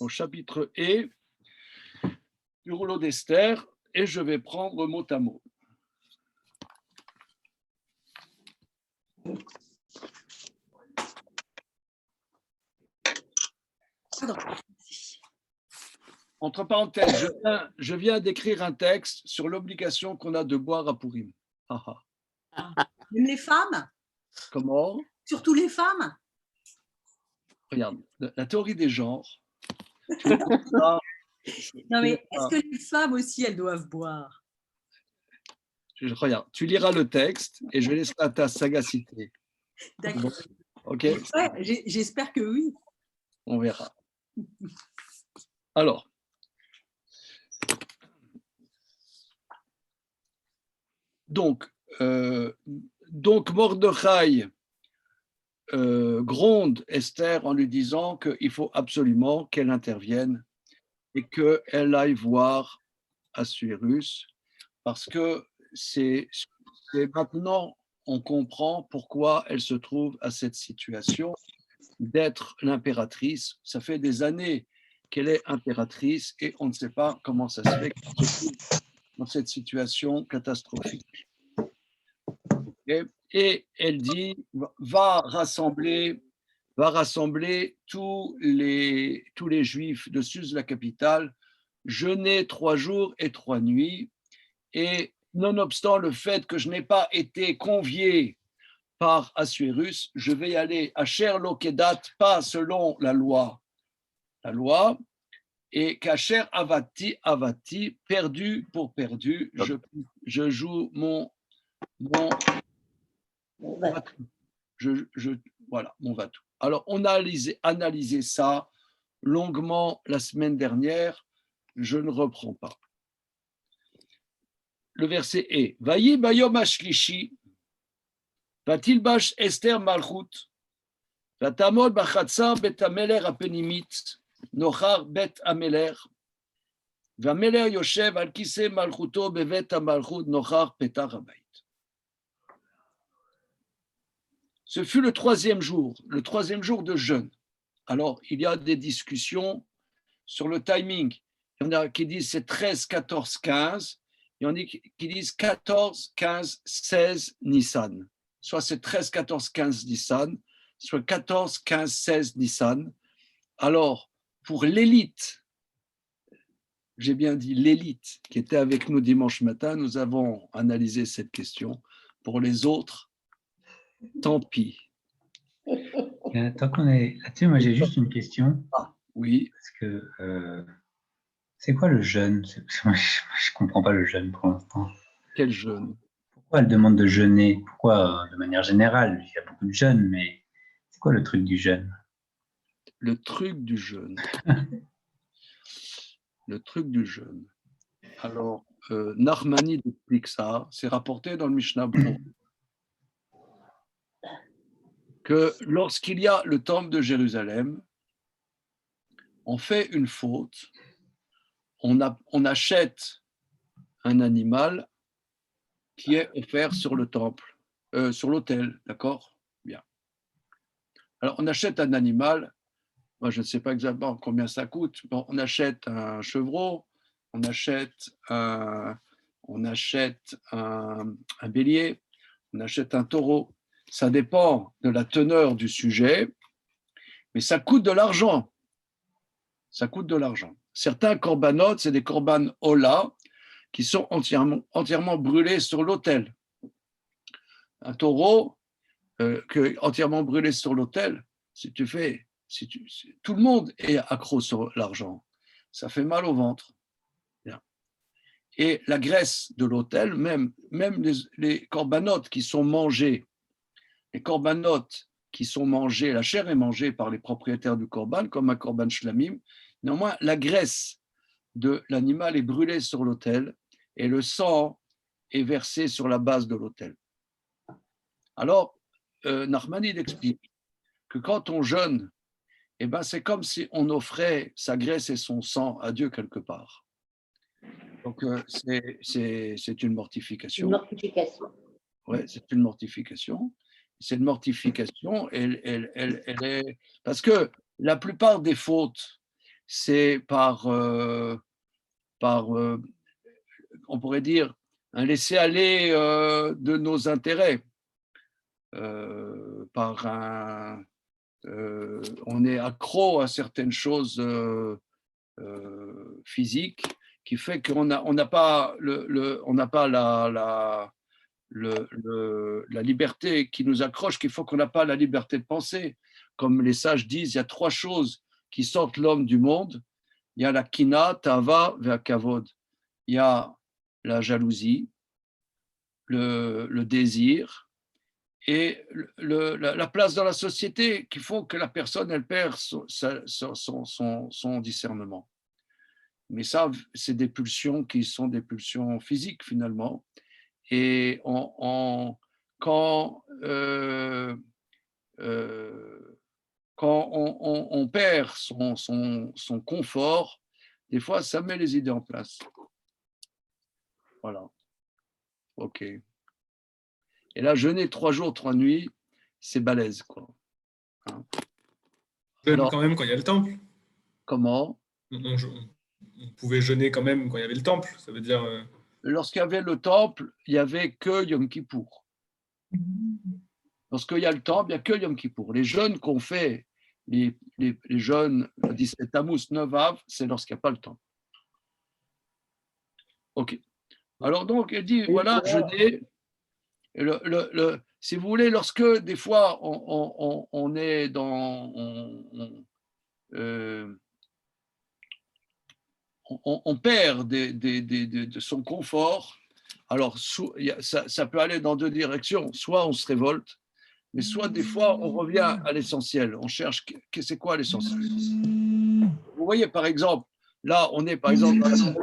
au chapitre E du rouleau d'Esther, et je vais prendre mot à mot. Entre parenthèses, je viens d'écrire un texte sur l'obligation qu'on a de boire à Pourim. Même les femmes? Comment? Surtout les femmes? Regarde, la théorie des genres. Tu vois comme ça, Non, mais est-ce que les femmes aussi, elles doivent boire? regarde, tu liras le texte et je laisserai à ta sagacité. D'accord. Ok? Ouais, j'espère que oui. On verra. Alors, donc Mordechai gronde Esther en lui disant qu'il faut absolument qu'elle intervienne et qu'elle aille voir Assuérus, parce que c'est maintenant on comprend pourquoi elle se trouve à cette situation d'être l'impératrice. Ça fait des années qu'elle est impératrice et on ne sait pas comment ça se fait qu'elle se trouve dans cette situation catastrophique. Et elle dit, va rassembler tous les Juifs de Suse, la capitale, jeûner 3 jours et 3 nuits, et nonobstant le fait que je n'ai pas été convié par Assuérus, je vais y aller à Sherlokedat, pas selon la loi, et qu'Acher Avati, perdu pour perdu, je joue mon Vatou. Voilà, mon Vatou. Alors, on a analysé ça longuement la semaine dernière. Je ne reprends pas. Le verset est Vayi bayom ashlishi, vatilbash Esther malchut, vatamol bachatsa bet ameler apenimit, nochar bet ameler, vameler yoshev al kise malchuto bevet amalchut nochar petar habayit. Ce fut le troisième jour de jeûne. Alors, il y a des discussions sur le timing. Il y en a qui disent c'est 13, 14, 15. Il y en a qui disent 14, 15, 16 Nissan. Soit c'est 13, 14, 15 Nissan, soit 14, 15, 16 Nissan. Alors, pour l'élite, j'ai bien dit l'élite qui était avec nous dimanche matin, nous avons analysé cette question. Pour les autres, tant pis. Tant qu'on est là-dessus, moi j'ai juste une question. Oui. Parce que c'est quoi le jeûne? Je ne comprends pas le jeûne pour l'instant. Quel jeûne? Pourquoi elle demande de jeûner? Pourquoi, de manière générale? Il y a beaucoup de jeûnes, mais c'est quoi le truc du jeûne? Le truc du jeûne. Le truc du jeûne. Alors, Narmani explique ça, c'est rapporté dans le Mishnah Berurah, que lorsqu'il y a le temple de Jérusalem, on fait une faute, on achète un animal qui est offert sur le temple, sur l'autel, d'accord? Bien. Alors, on achète un animal, moi je ne sais pas exactement combien ça coûte, bon, on achète un chevreau, on achète un bélier, on achète un taureau. Ça dépend de la teneur du sujet, mais ça coûte de l'argent. Ça coûte de l'argent. Certains corbanotes, c'est des corbanes Ola qui sont entièrement brûlés sur l'autel. Un taureau entièrement brûlé sur l'autel, tout le monde est accro sur l'argent. Ça fait mal au ventre. Bien. Et la graisse de l'autel, même les corbanotes qui sont mangés, la chair est mangée par les propriétaires du corban, comme un corban shlamim. Néanmoins, la graisse de l'animal est brûlée sur l'autel et le sang est versé sur la base de l'autel. Alors, Nachmanide explique que quand on jeûne, eh ben, c'est comme si on offrait sa graisse et son sang à Dieu quelque part. Donc, c'est une mortification. Une mortification. Ouais, c'est une mortification. Cette mortification, elle est… Parce que la plupart des fautes c'est on pourrait dire, un laisser-aller de nos intérêts. On est accro à certaines choses physiques qui fait qu'on n'a pas, la liberté qui nous accroche, qu'il faut qu'on n'a pas la liberté de penser. Comme les sages disent, il y a 3 choses qui sortent l'homme du monde. Il y a la kina, tava, ve'akavod. Il y a la jalousie, le désir et la place dans la société qui font que la personne, elle perd son discernement. Mais ça, c'est des pulsions qui sont des pulsions physiques finalement. Et quand on perd son confort, des fois, ça met les idées en place. Voilà. OK. Et là, jeûner 3 jours, 3 nuits, c'est balèze, quoi. Hein. Jeûne quand même quand il y a le temple. Comment? On pouvait jeûner quand même quand il y avait le temple. Ça veut dire. Lorsqu'il y avait le temple, il n'y avait que Yom Kippour. Lorsqu'il y a le temple, il n'y a que Yom Kippour. Les jeûnes qu'on fait, les jeûnes 17 Tammuz, 9 Av, c'est lorsqu'il n'y a pas le temple. OK. Alors donc, elle dit, voilà, jeûner. Si vous voulez, lorsque des fois on est dans. On perd de son confort, alors ça peut aller dans 2 directions. Soit on se révolte, mais soit des fois on revient à l'essentiel. On cherche c'est quoi l'essentiel. Vous voyez, par exemple, là, on est par exemple dans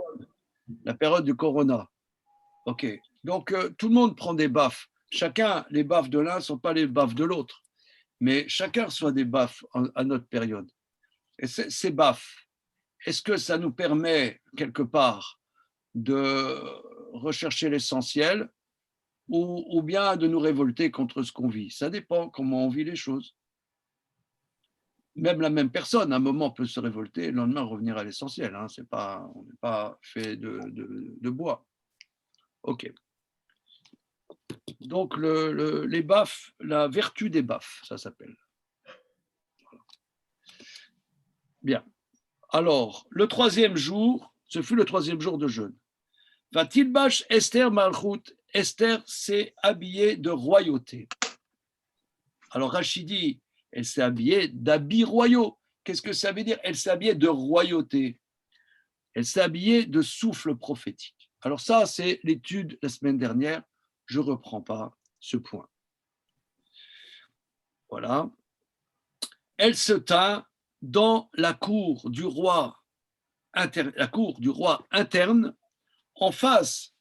la période du corona. OK. Donc, tout le monde prend des baffes. Chacun, les baffes de l'un ne sont pas les baffes de l'autre. Mais chacun reçoit des baffes à notre période. Et ces baffes, est-ce que ça nous permet, quelque part, de rechercher l'essentiel ou bien de nous révolter contre ce qu'on vit? Ça dépend comment on vit les choses. Même la même personne, à un moment, peut se révolter et le lendemain revenir à l'essentiel. Hein. On n'est pas fait de bois. OK. Donc, les baffes, la vertu des baffes, ça s'appelle. Bien. Alors, le 3e jour, ce fut le 3e jour de jeûne. Vatilbash Esther Malchut, Esther s'est habillée de royauté. Alors, Rachid dit, elle s'est habillée d'habits royaux. Qu'est-ce que ça veut dire? Elle s'est habillée de royauté. Elle s'est habillée de souffle prophétique. Alors ça, c'est l'étude la semaine dernière. Je ne reprends pas ce point. Voilà. Elle se tint dans la cour du roi interne, en face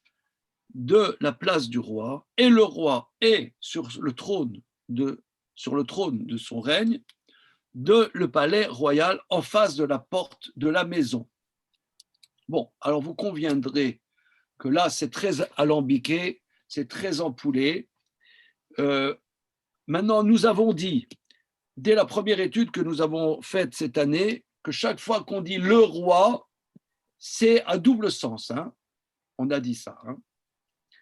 de la place du roi, et le roi est sur le trône de son règne, de le palais royal, en face de la porte de la maison. Bon, alors vous conviendrez que là, c'est très alambiqué, c'est très ampoulé. Maintenant, nous avons dit, dès la première étude que nous avons faite cette année, que chaque fois qu'on dit le roi, c'est à double sens. Hein. On a dit ça. Hein.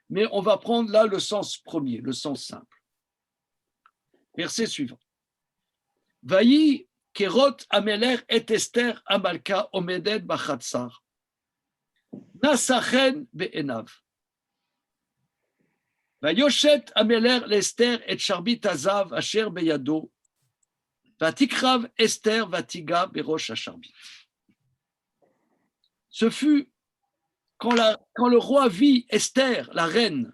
Mais on va prendre là le sens premier, le sens simple. Verset suivant. Vayi kerot ameler et Esther amalka omedet bachatzar. Nasachen be'enav. Vayoshet ameler l'Esther et charbit azav asher beyado. Vatikrav Esther vatiga berosh hacharbit. Ce fut quand le roi vit Esther, la reine,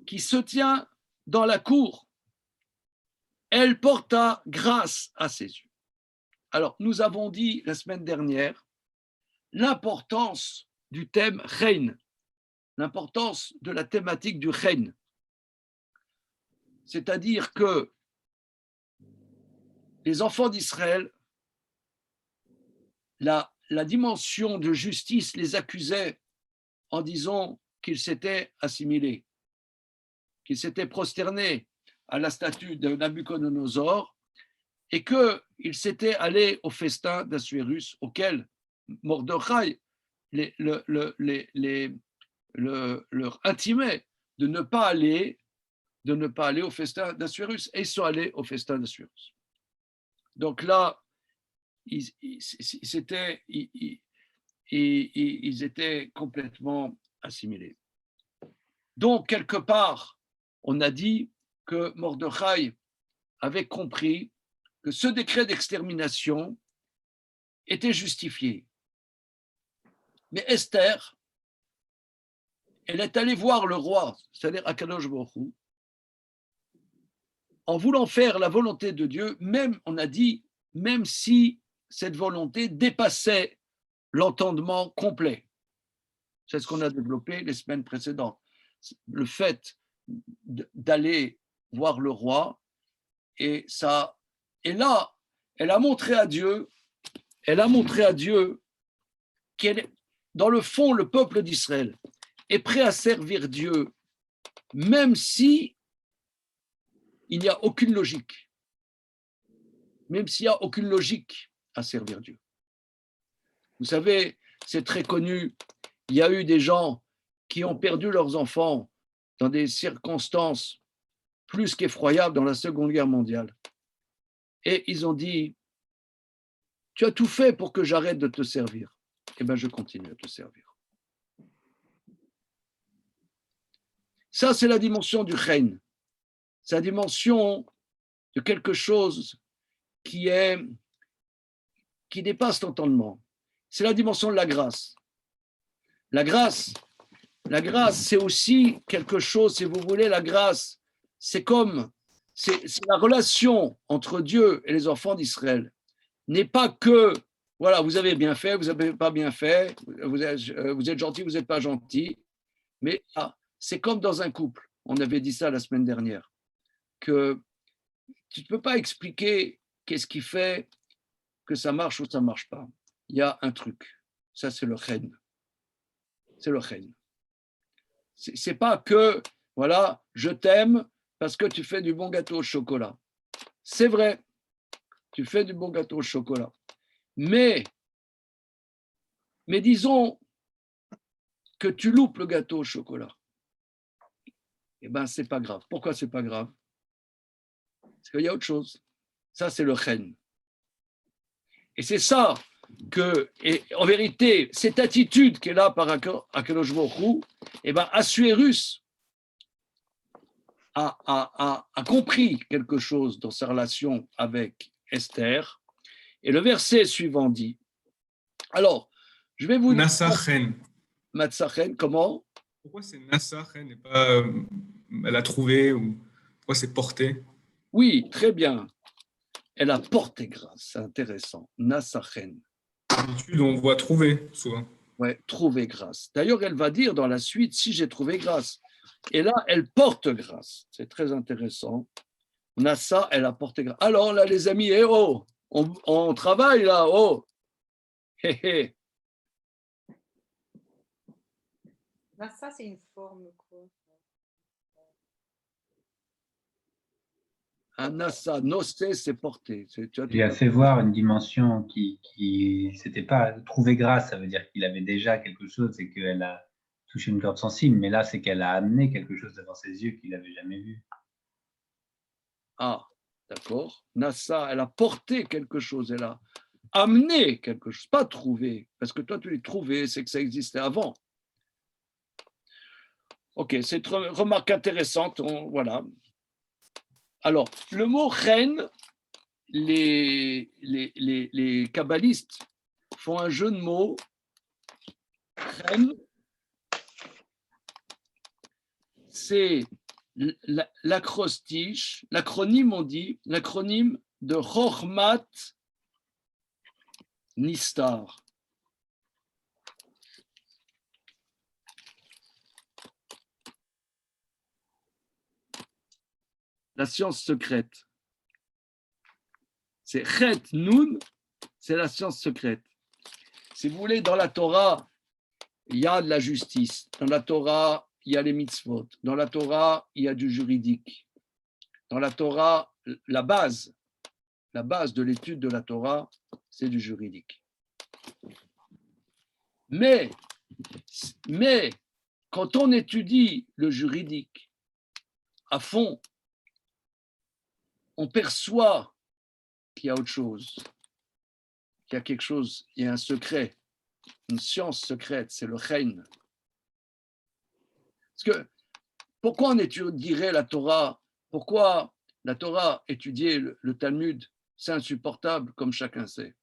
qui se tient dans la cour, elle porta grâce à ses yeux. Alors, nous avons dit la semaine dernière l'importance du thème Reine, l'importance de la thématique du Reine. C'est-à-dire que les enfants d'Israël, la dimension de justice les accusait en disant qu'ils s'étaient assimilés, qu'ils s'étaient prosternés à la statue de Nabuchodonosor et qu'il s'était allé au festin d'Assuérus, auquel Mordechai leur intimait de ne pas aller au festin d'Assuérus, et ils sont allés au festin d'Assuérus. Donc là, ils étaient complètement assimilés. Donc, quelque part, on a dit que Mordechai avait compris que ce décret d'extermination était justifié. Mais Esther, elle est allée voir le roi, c'est-à-dire Akadosh Baruch Hu, en voulant faire la volonté de Dieu, même, on a dit, même si cette volonté dépassait l'entendement complet. C'est ce qu'on a développé les semaines précédentes. Le fait d'aller voir le roi, et là, elle a montré à Dieu qu'elle, dans le fond, le peuple d'Israël est prêt à servir Dieu, même si il n'y a aucune logique. Même s'il n'y a aucune logique à servir Dieu. Vous savez, c'est très connu, il y a eu des gens qui ont perdu leurs enfants dans des circonstances plus qu'effroyables dans la Seconde Guerre mondiale. Et ils ont dit, tu as tout fait pour que j'arrête de te servir. Eh bien, je continue à te servir. Ça, c'est la dimension du Chen. C'est la dimension de quelque chose qui dépasse l'entendement. C'est la dimension de la grâce. La grâce, c'est aussi quelque chose, si vous voulez, la grâce, c'est la relation entre Dieu et les enfants d'Israël. N'est pas que, voilà, vous avez bien fait, vous n'avez pas bien fait, vous êtes gentil, vous n'êtes pas gentil, mais c'est comme dans un couple. On avait dit ça la semaine dernière, que tu ne peux pas expliquer qu'est-ce qui fait que ça marche ou ça ne marche pas. Il y a un truc, ça c'est le Chen. C'est le Chen. C'est pas que, voilà, je t'aime parce que tu fais du bon gâteau au chocolat. C'est vrai, tu fais du bon gâteau au chocolat. Mais disons que tu loupes le gâteau au chocolat. Eh bien, c'est pas grave. Pourquoi c'est pas grave? Parce qu'il y a autre chose. Ça, c'est le Chen. Et c'est ça que, et en vérité, cette attitude qui est là par Akadosh Baruch Hu, eh bien, Assuérus a compris quelque chose dans sa relation avec Esther. Et le verset suivant dit, alors, je vais vous dire... Nassachen. Matsachen, comment? Pourquoi c'est Nassachen et pas elle a trouvé ou pourquoi c'est porté? Oui, très bien. Elle a porté grâce, c'est intéressant. Nassachen. D'habitude, on voit trouver souvent. Ouais, trouver grâce. D'ailleurs, elle va dire dans la suite, si j'ai trouvé grâce. Et là, elle porte grâce. C'est très intéressant. Nassa, elle a porté grâce. Alors là, les amis, on travaille là, Hé, hé. Ça, c'est une forme, quoi. Un nassa, noster, c'est porter. Il a fait voir une dimension qui c'était pas trouver grâce, ça veut dire qu'il avait déjà quelque chose et qu'elle a touché une corde sensible, mais là, c'est qu'elle a amené quelque chose devant ses yeux qu'il n'avait jamais vu. Ah, d'accord. Nassa, elle a porté quelque chose, elle a amené quelque chose, pas trouvé, parce que toi, tu l'as trouvé, c'est que ça existait avant. Ok, c'est une remarque intéressante, voilà. Alors, le mot reine, les kabbalistes font un jeu de mots. Reine, c'est l'acrostiche, l'acronyme, on dit, l'acronyme de Chochmat Nistar. La science secrète. C'est Chet Nun, c'est la science secrète. Si vous voulez, dans la Torah, il y a de la justice. Dans la Torah, il y a les mitzvot. Dans la Torah, il y a du juridique. Dans la Torah, la base, La base de l'étude de la Torah, c'est du juridique. Mais quand on étudie le juridique à fond, on perçoit qu'il y a autre chose, qu'il y a quelque chose, il y a un secret, une science secrète, c'est le Reine. Parce que pourquoi on étudierait la Torah? Pourquoi la Torah, étudier le Talmud, c'est insupportable, comme chacun sait.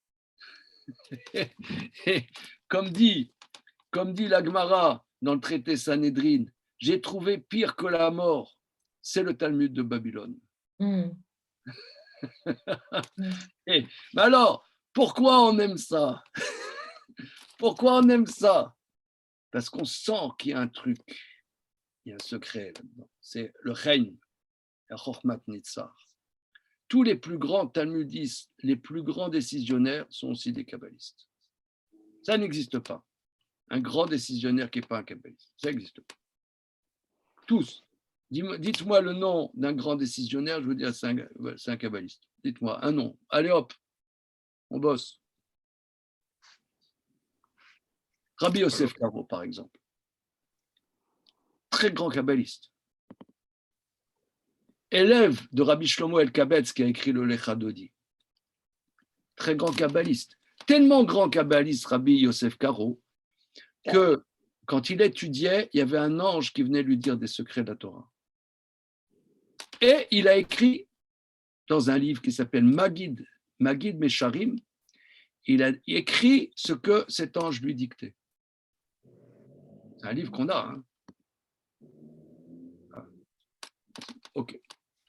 Et comme dit la Gemara dans le traité Sanhédrin, j'ai trouvé pire que la mort, c'est le Talmud de Babylone. Mais alors, pourquoi on aime ça? Pourquoi on aime ça? Parce qu'on sent qu'il y a un truc, il y a un secret là-dedans. C'est le règne, la Chochmat Nitzar. Tous les plus grands talmudistes, les plus grands décisionnaires sont aussi des kabbalistes. Ça n'existe pas. Un grand décisionnaire qui n'est pas un kabbaliste. Ça n'existe pas. Tous. Dites-moi le nom d'un grand décisionnaire, je veux dire, c'est un kabbaliste. Dites-moi un nom. Allez hop, on bosse. Rabbi Yosef Karo, par exemple. Très grand kabbaliste. Élève de Rabbi Shlomo El-Kabetz qui a écrit le Lecha Dodi. Très grand kabbaliste. Tellement grand kabbaliste, Rabbi Yosef Karo, que quand il étudiait, il y avait un ange qui venait lui dire des secrets de la Torah. Et il a écrit dans un livre qui s'appelle Magid Mesharim, il a écrit ce que cet ange lui dictait. C'est un livre qu'on a. Hein. Ok.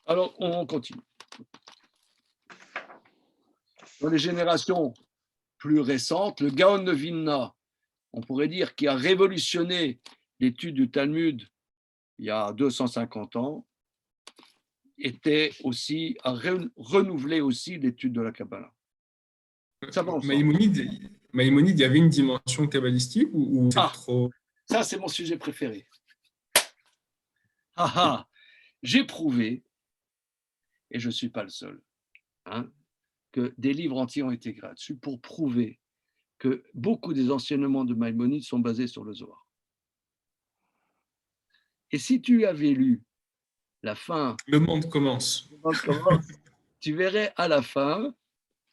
Alors, on continue. Dans les générations plus récentes, le Gaon de Vilna, on pourrait dire, qui a révolutionné l'étude du Talmud il y a 250 ans, était aussi, a renouvelé aussi l'étude de la Kabbalah. Ça va ensemble. Maïmonide, il y avait une dimension kabbalistique ou c'est trop... Ça, c'est mon sujet préféré. J'ai prouvé, et je ne suis pas le seul, hein, que des livres entiers ont été écrits là-dessus pour prouver que beaucoup des enseignements de Maïmonide sont basés sur le Zohar. Et si tu avais lu la fin... Le monde commence. Tu verrais à la fin,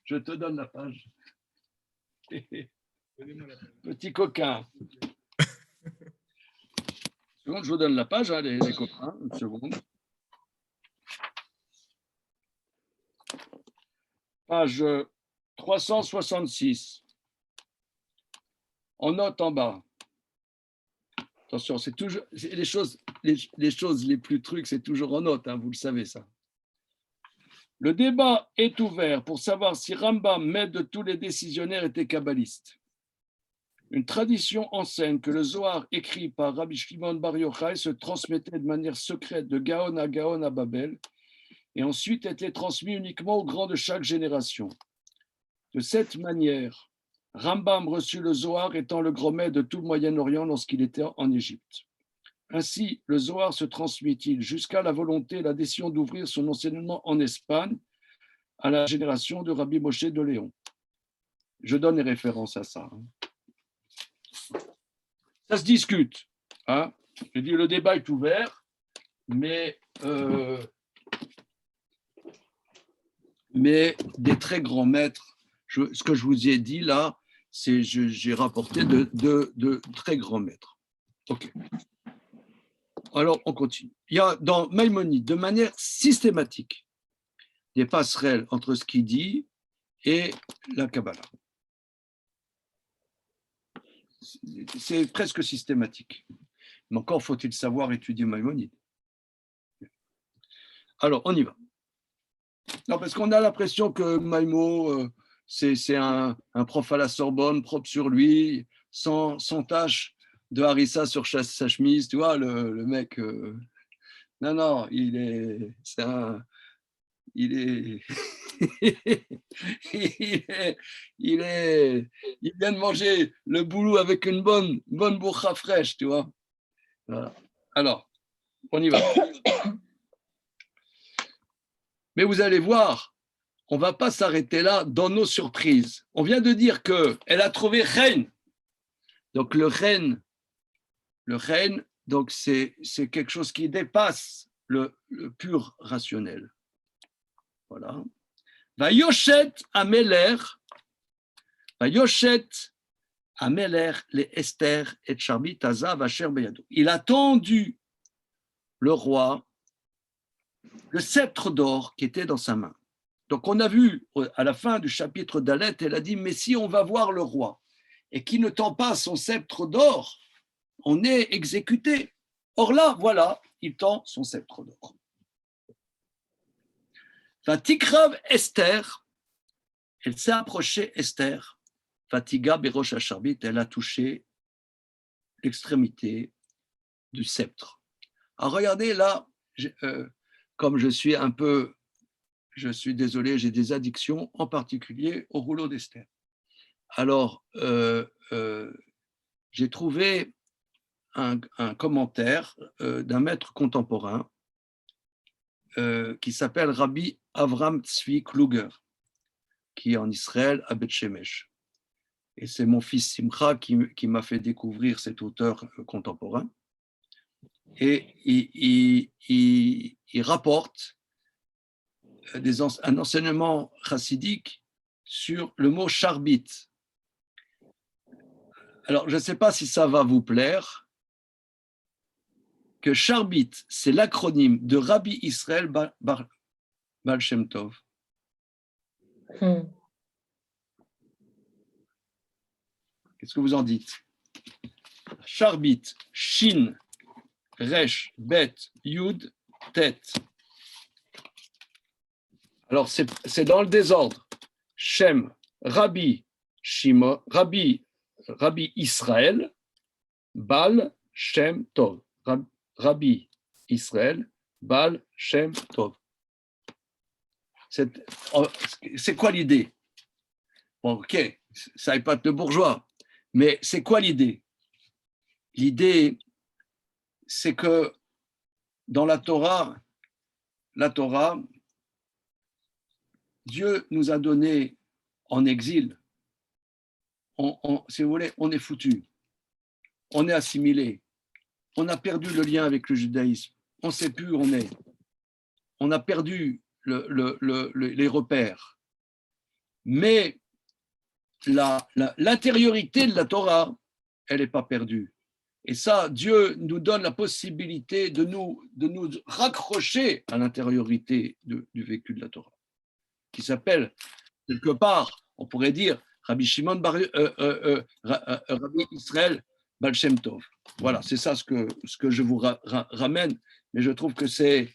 je te donne la page. Petit coquin. Une seconde, je vous donne la page, hein, les copains. Une seconde. Page 366. En note en bas. Attention, c'est toujours les choses les plus trucs, c'est toujours en note, hein, vous le savez ça. Le débat est ouvert pour savoir si Rambam, maître de tous les décisionnaires, était kabbaliste. Une tradition enseigne que le Zohar écrit par Rabbi Shimon Bar Yochai se transmettait de manière secrète de Gaon à Babel et ensuite était transmis uniquement aux grands de chaque génération. De cette manière, Rambam reçut le Zohar étant le grand maître de tout le Moyen-Orient lorsqu'il était en Égypte. Ainsi, le Zohar se transmit-il jusqu'à la volonté et la décision d'ouvrir son enseignement en Espagne à la génération de Rabbi Moshe de Léon. Je donne les références à ça. Ça se discute. Hein. Je dis le débat est ouvert, mais des très grands maîtres, ce que je vous ai dit là, c'est j'ai rapporté de très grands maîtres. Ok. Alors, on continue. Il y a dans Maïmonide, de manière systématique, des passerelles entre ce qu'il dit et la Kabbalah. C'est presque systématique. Mais encore faut-il savoir étudier Maïmonide. Alors, on y va. Non, parce qu'on a l'impression que Maïmo, c'est un prof à la Sorbonne, propre sur lui, sans tache de harissa sur sa chemise, tu vois, le mec. Non, il vient de manger le boulot avec une bonne bourra fraîche, tu vois. Voilà. Alors, on y va. Mais vous allez voir, on ne va pas s'arrêter là dans nos surprises. On vient de dire qu'elle a trouvé reine. Donc le reine, donc c'est quelque chose qui dépasse le pur rationnel. Voilà. Vayoshet Ameler les Esther et Charbit Aza Vacher Beyado. Il a tendu le roi le sceptre d'or qui était dans sa main. Donc on a vu à la fin du chapitre d'Alet, elle a dit, mais si on va voir le roi et qui ne tend pas son sceptre d'or, on est exécuté. Or là, voilà, il tend son sceptre d'or. Vatikrav Esther, elle s'est approchée Esther, Fatiga Berosh Hacharbit, elle a touché l'extrémité du sceptre. Alors regardez là, comme je suis désolé, j'ai des addictions, en particulier au rouleau d'Esther. Alors, j'ai trouvé un commentaire d'un maître contemporain qui s'appelle Rabbi Avram Tzvi Kluger, qui est en Israël à Beth Shemesh. Et c'est mon fils Simcha qui m'a fait découvrir cet auteur contemporain. Et il rapporte un enseignement chassidique sur le mot charbit. Alors, je ne sais pas si ça va vous plaire, que charbit, c'est l'acronyme de Rabbi Israël Baal Shem Tov. Qu'est-ce que vous en dites? Charbit, Shin, Resh, Bet, Yud, Tet. Alors, c'est dans le désordre. Shem, Rabbi, Shimo, Rabbi Israël, Baal Shem Tov. Rabbi Israël, Baal Shem Tov. C'est quoi l'idée? Bon, ok, ça n'est pas de bourgeois, mais c'est quoi l'idée? L'idée, c'est que dans la Torah, Dieu nous a donné en exil. Si vous voulez, on est foutu. On est assimilé. On a perdu le lien avec le judaïsme. On ne sait plus où on est. On a perdu les repères. Mais l'intériorité de la Torah, elle n'est pas perdue. Et ça, Dieu nous donne la possibilité de nous raccrocher à l'intériorité du vécu de la Torah, qui s'appelle, quelque part, on pourrait dire, Rabbi Shimon Rabbi Israël Baal Shem Tov. Voilà, c'est ça ce que je vous ramène, mais je trouve que c'est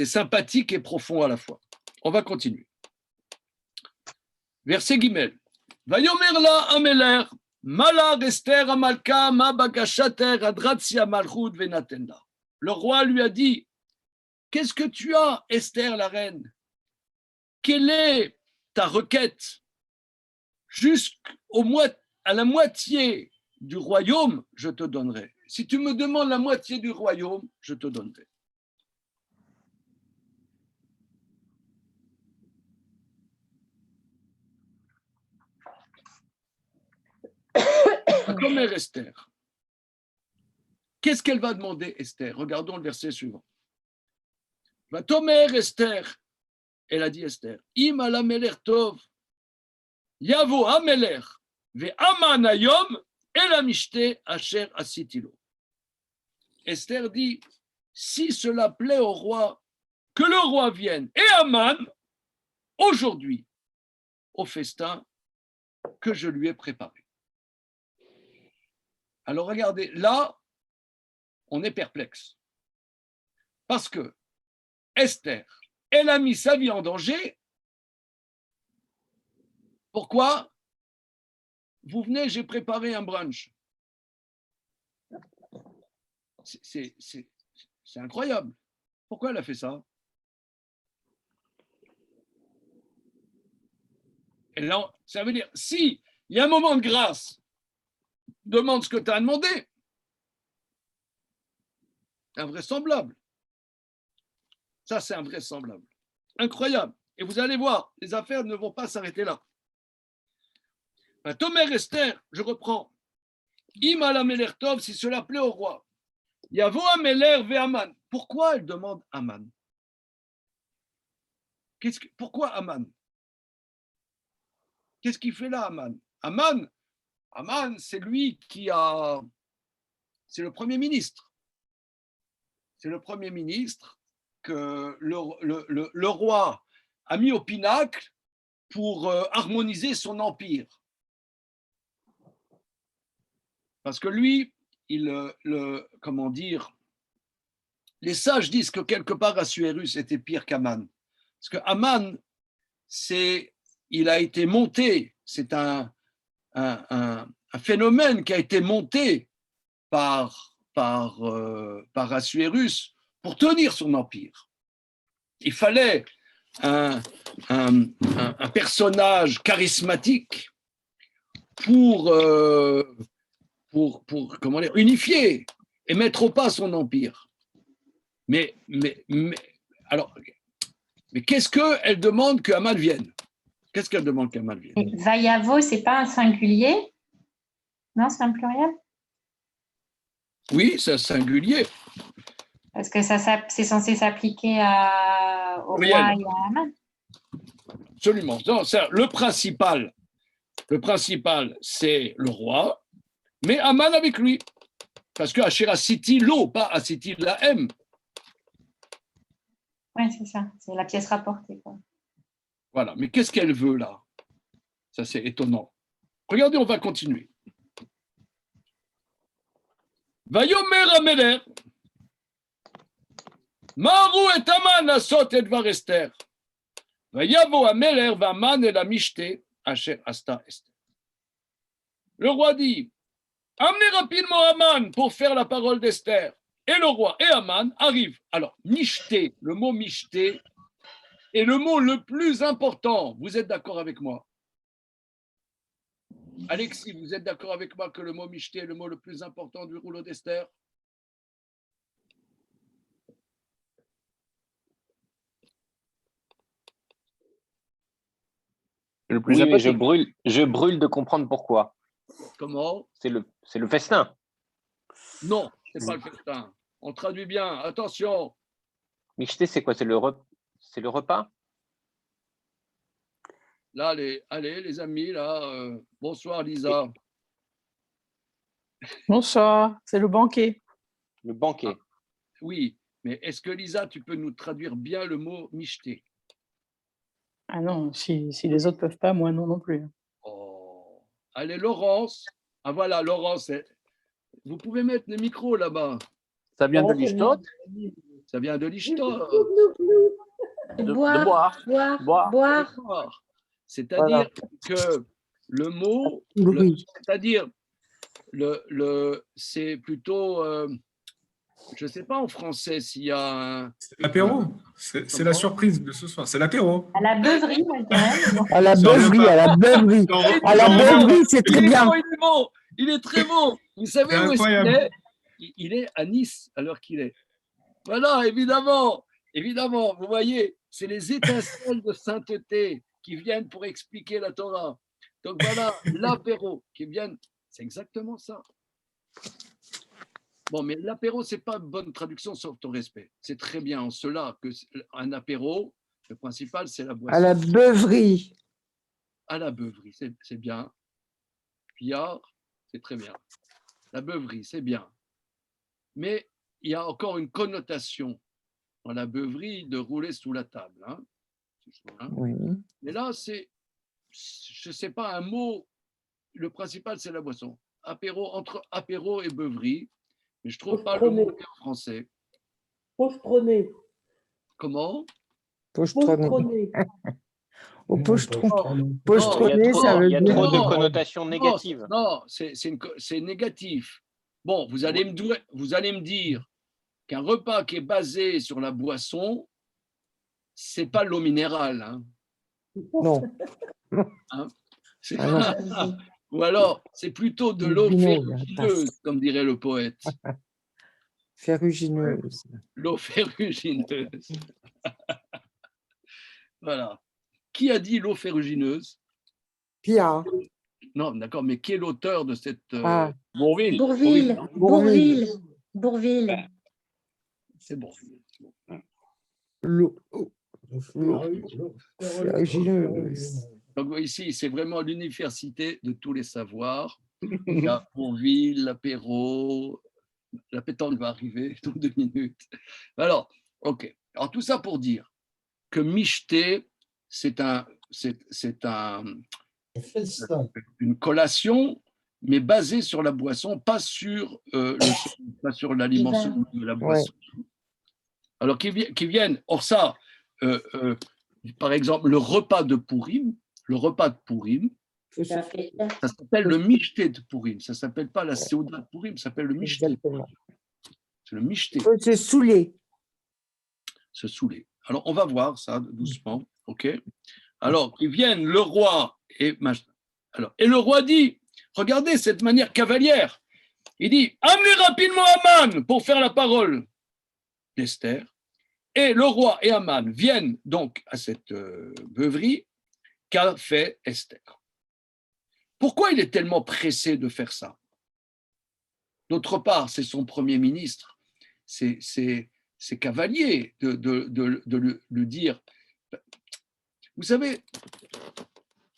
sympathique et profond à la fois. On va continuer. Verset Gimel. Vayomer la Ameler, Mala Esther Amalka, Ma Bagashater, Adratsia Malchut Venatenda. Le roi lui a dit, qu'est-ce que tu as, Esther la reine? Quelle est ta requête? À la moitié du royaume, je te donnerai. Si tu me demandes la moitié du royaume, je te donnerai. Comme Esther. Qu'est-ce qu'elle va demander, Esther? Regardons le verset suivant. Va Tomer Esther. Elle a dit Esther. Im ala meler tov. Yavo ameler. Ve aman ayom. El amishte asher asitilo. Esther dit, si cela plaît au roi, que le roi vienne et Aman, aujourd'hui, au festin que je lui ai préparé. Alors regardez, là, on est perplexe. Parce que Esther, elle a mis sa vie en danger. Pourquoi? Vous venez, j'ai préparé un brunch. C'est incroyable. Pourquoi elle a fait ça? Et là, ça veut dire, si il y a un moment de grâce, demande ce que tu as demandé. Invraisemblable. Ça, c'est invraisemblable. Incroyable. Et vous allez voir, les affaires ne vont pas s'arrêter là. Tomer Esther, je reprends. Ima la Melertov, si cela plaît au roi. Yavo Ameler ve Aman. Pourquoi elle demande Aman? Pourquoi Aman? Qu'est-ce qu'il fait là, Aman? Aman, c'est lui qui a. C'est le Premier ministre. C'est le Premier ministre que le roi a mis au pinacle pour harmoniser son empire. Parce que lui, comment dire, les sages disent que quelque part Assuérus était pire qu'Aman. Parce que Aman, il a été monté, c'est un phénomène qui a été monté par Assuérus pour tenir son empire. Il fallait un personnage charismatique pour comment dire, unifier et mettre au pas son empire. Mais qu'est-ce qu'elle demande que Haman vienne? Qu'est-ce qu'elle demande qu'Haman vienne? Vayavo, c'est pas un singulier? Non, c'est un pluriel? Oui, c'est un singulier. Parce que c'est censé s'appliquer au roi et à Haman. Absolument. Non, le principal, c'est le roi, mais Haman avec lui. Parce que Asher Asiti l'eau, pas Asiti la M. Oui, c'est ça. C'est la pièce rapportée, quoi. Voilà. Mais qu'est-ce qu'elle veut là? Ça, c'est étonnant. Regardez, on va continuer. Vayomer Ameler, Maru et Haman asot et dvar Esther. Vayavo Ameler v'Haman et la mishte Asher asta Esther. Le roi dit, amenez rapidement Haman pour faire la parole d'Esther. Et le roi et Haman arrivent. Alors, mishte, le mot mishte est le mot le plus important. Vous êtes d'accord avec moi? Alexis, vous êtes d'accord avec moi que le mot mishte est le mot le plus important du rouleau d'Esther? Le plus Oui, mais sympathique. je brûle de comprendre pourquoi. Comment? C'est le festin. Non, ce n'est pas le festin. On traduit bien. Attention. Michté, c'est quoi? C'est le repas? Là, allez, les amis, là. Bonsoir, Lisa. Bonsoir, c'est le banquet. Le banquet. Oui, mais est-ce que Lisa, tu peux nous traduire bien le mot michté? Ah non, si les autres peuvent pas, moi non plus. Oh. Allez, Laurence. Ah voilà, Laurence. Vous pouvez mettre le micro là-bas. Ça vient de l'ishtot, Ça vient de l'ishtot. de boire. Boire. C'est-à-dire que le mot, c'est-à-dire c'est plutôt, je ne sais pas en français s'il y a un. C'est l'apéro. C'est la surprise de ce soir. C'est l'apéro. À la beuverie, moi, je dirais. À la beuverie, c'est très bien. Il est très bon. Vous savez où est-ce qu'il est? Il est à Nice à l'heure qu'il est. Voilà, évidemment, vous voyez, c'est les étincelles de sainteté qui viennent pour expliquer la Torah. Donc voilà, l'apéro qui vient, c'est exactement ça. Bon, mais l'apéro, ce n'est pas une bonne traduction sur ton respect. C'est très bien en cela qu'un apéro, le principal, c'est la boisson. À la beuverie. À la beuverie, c'est bien. Pillard, c'est très bien. La beuverie, c'est bien. Mais il y a encore une connotation dans la beuverie de rouler sous la table. Hein. Oui. Mais là, je ne sais pas, un mot, le principal, c'est la boisson. Apéro, entre apéro et beuverie, mais je ne trouve pas le mot en français. Pochetronné. Comment? Pochetronné. Au pochetronné, Il y a trop de connotations négatives. Non, c'est négatif. Bon, vous allez me dire qu'un repas qui est basé sur la boisson, c'est pas l'eau minérale. Hein. Non. Hein? Ou alors, c'est plutôt de l'eau ferrugineuse, comme dirait le poète. Ferrugineuse. L'eau ferrugineuse. Voilà. Qui a dit l'eau ferrugineuse? Pia. Non, d'accord, mais qui est l'auteur de cette... Ah. Bourville. Bourville. Bourville. Bourville. C'est bon. L'eau ferrugineuse. Donc ici, c'est vraiment l'université de tous les savoirs. Il y a Bourville, l'apéro, la pétanque va arriver dans 2 minutes. Alors, ok. Alors tout ça pour dire que michté, c'est une collation, mais basée sur la boisson, pas sur l'alimentation de la boisson. Ouais. Alors qui viennent, or ça, par exemple, le repas de Pourim, ça s'appelle le michté de Pourim, ça ne s'appelle pas la Séouda de Pourim, ça s'appelle le michté. C'est le michté. Se saouler. Se saouler. Alors, on va voir ça doucement, ok? Alors, ils viennent, le roi, et le roi dit, regardez cette manière cavalière, il dit, amenez rapidement Aman pour faire la parole d'Esther, et le roi et Aman viennent donc à cette beuverie qu'a fait Esther. Pourquoi il est tellement pressé de faire ça? D'autre part, c'est son premier ministre, c'est cavalier de le dire. Vous savez,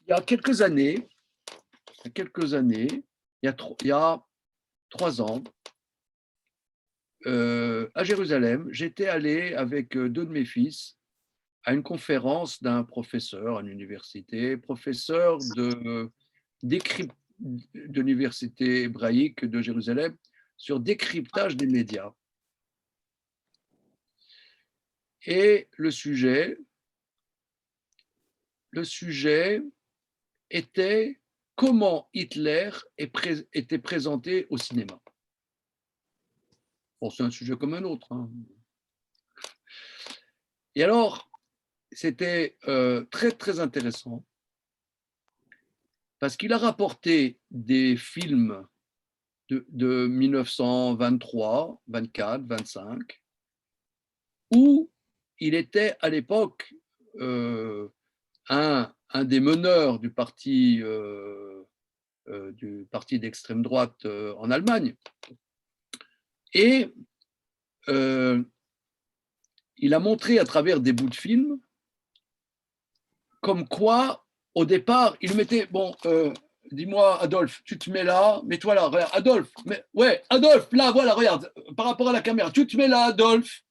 il y a quelques années, il y a 3 ans, à Jérusalem, j'étais allé avec 2 de mes fils à une conférence d'un professeur à l'université, professeur de l'université hébraïque de Jérusalem sur décryptage des médias. Et le sujet était comment Hitler était présenté au cinéma. Bon, c'est un sujet comme un autre. Hein. Et alors, c'était très, très intéressant parce qu'il a rapporté des films de 1923, 24, 25, où il était à l'époque un des meneurs du parti d'extrême droite en Allemagne. Et il a montré à travers des bouts de films comme quoi, au départ, il mettait, bon, dis-moi, Adolphe, tu te mets là, mets-toi là, regarde, Adolphe, Adolphe, là, voilà, regarde, par rapport à la caméra, tu te mets là, Adolphe.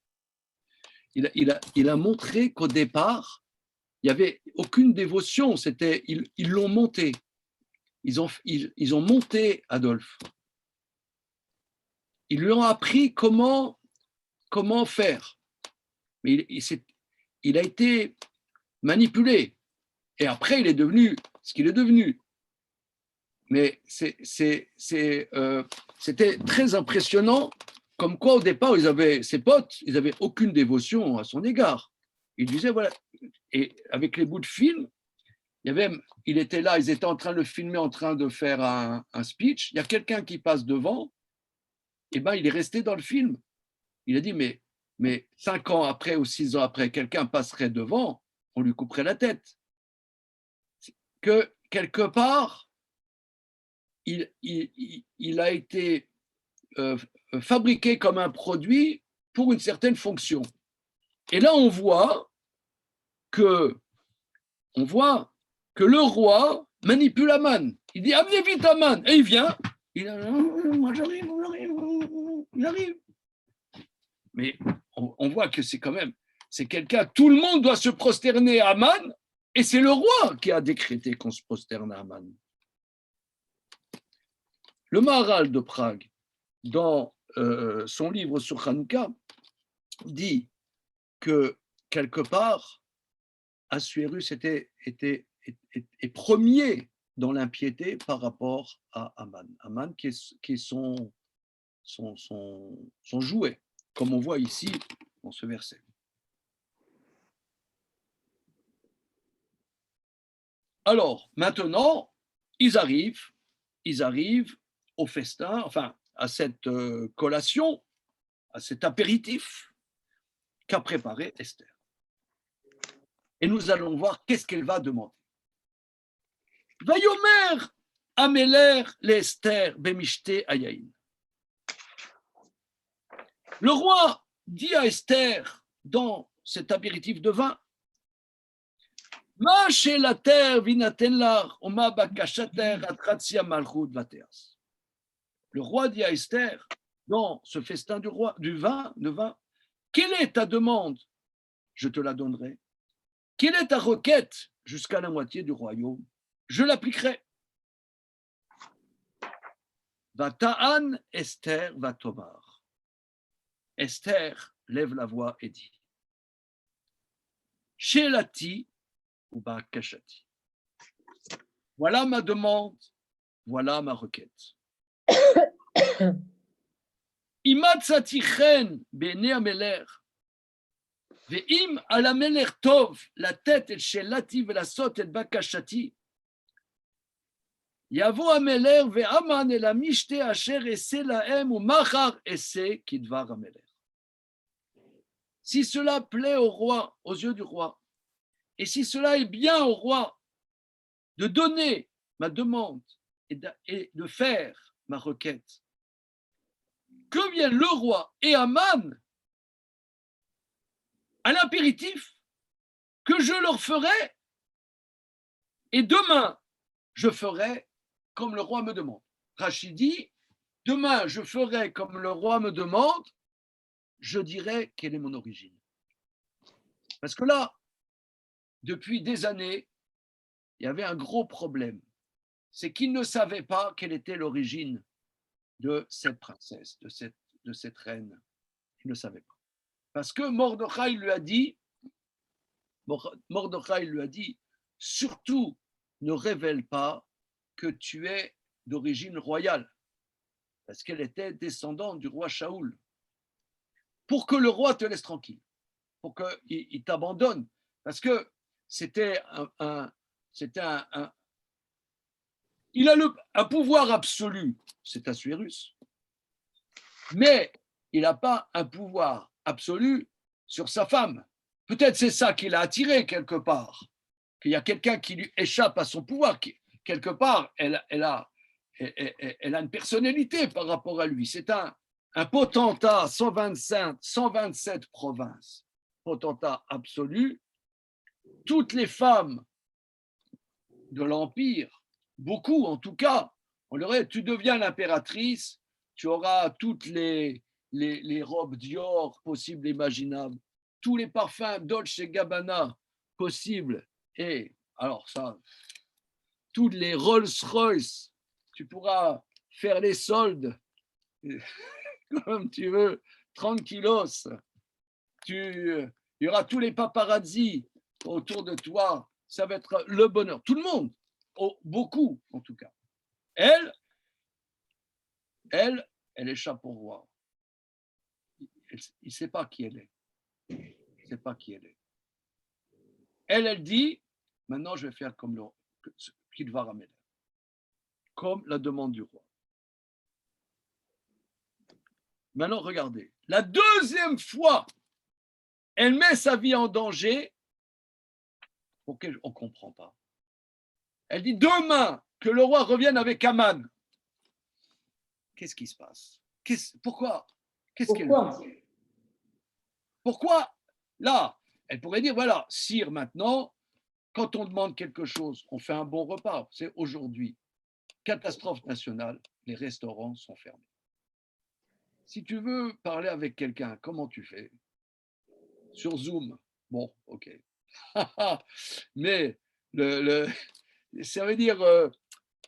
Il a montré qu'au départ, il n'y avait aucune dévotion, ils l'ont monté. Ils ont monté Adolphe. Ils lui ont appris comment faire. Mais il a été manipulé. Et après, il est devenu ce qu'il est devenu. Mais c'était très impressionnant, comme quoi au départ, ses potes, ils n'avaient aucune dévotion à son égard. Ils disaient, voilà, et avec les bouts de film, il était là, ils étaient en train de le filmer, en train de faire un speech, il y a quelqu'un qui passe devant, et ben il est resté dans le film. Il a dit, mais 5 ans après ou 6 ans après, quelqu'un passerait devant, on lui couperait la tête. Que quelque part, il a été fabriqué comme un produit pour une certaine fonction. Et là, on voit que le roi manipule Aman. Il dit, amenez vite Aman. Et il vient. Moi, j'arrive. Il arrive. Mais on voit que c'est quelqu'un, tout le monde doit se prosterner à Aman, et c'est le roi qui a décrété qu'on se prosterne à Aman. Le Maharal de Prague, dans son livre sur Hanouka, dit que quelque part, Assuérus est premier dans l'impiété par rapport à Aman. Aman qui est son jouet, comme on voit ici dans ce verset. Alors, maintenant, ils arrivent au festin, enfin, à cette collation à cet apéritif qu'a préparé Esther. Et nous allons voir qu'est-ce qu'elle va demander. Vayomer Améler l'Esther Bemishte Ayaïn. Le roi dit à Esther dans cet apéritif de vin, Ma shelater vinaten lar, oma bakashater atratsia malchut vateas. Le roi dit à Esther, dans ce festin du vin, quelle est ta demande? Je te la donnerai. Quelle est ta requête jusqu'à la moitié du royaume? Je l'appliquerai. Vataan Esther vatomar. Esther lève la voix et dit Shelati ou bakashati. Voilà ma demande, voilà ma requête. Imatzati chen bene ameler. Ve'im ala meler tov la tête et shelati ve'lasot et bakashati. Yavo ameler ve'aman el amishte asher esse lahem ou machar esse kidvar ameler. Si cela plaît au roi, aux yeux du roi, et si cela est bien au roi de donner ma demande et de faire ma requête, que vienne le roi et Aman à l'impératif que je leur ferai, et demain je ferai comme le roi me demande. Rachid dit, demain je ferai comme le roi me demande, je dirai quelle est mon origine. Parce que là, depuis des années, il y avait un gros problème. C'est qu'ils ne savaient pas quelle était l'origine de cette princesse, de cette reine. Ils ne savaient pas. Parce que Mordechai lui a dit, surtout ne révèle pas que tu es d'origine royale. Parce qu'elle était descendante du roi Shaoul. Pour que le roi te laisse tranquille. Pour qu'il t'abandonne. Parce que c'était il a un pouvoir absolu, c'est Assuérus. Mais il n'a pas un pouvoir absolu sur sa femme. Peut-être c'est ça qui l'a attiré quelque part, qu'il y a quelqu'un qui lui échappe à son pouvoir. Quelque part, elle a une personnalité par rapport à lui. C'est un potentat, 127 provinces, potentat absolu. Toutes les femmes de l'Empire, beaucoup en tout cas, on leur dit, tu deviens l'impératrice, tu auras toutes les robes Dior possibles et imaginables, tous les parfums Dolce & Gabbana possibles, et alors ça, toutes les Rolls-Royce, tu pourras faire les soldes comme tu veux, tranquillos, il y aura tous les paparazzi autour de toi, ça va être le bonheur. Tout le monde, beaucoup en tout cas. Elle échappe au roi. Il ne sait pas qui elle est. Il ne sait pas qui elle est. Elle dit, maintenant je vais faire comme qu'il va ramener, comme la demande du roi. Maintenant, regardez, la deuxième fois, elle met sa vie en danger. On ne comprend pas. Elle dit demain que le roi revienne avec Aman. Qu'est-ce qui se passe? Pourquoi? Qu'est-ce qu'elle dit? Pourquoi? Là, elle pourrait dire voilà, sire, maintenant, quand on demande quelque chose, on fait un bon repas. C'est aujourd'hui. Catastrophe nationale, les restaurants sont fermés. Si tu veux parler avec quelqu'un, comment tu fais? Sur Zoom. Bon, ok. Mais ça veut dire,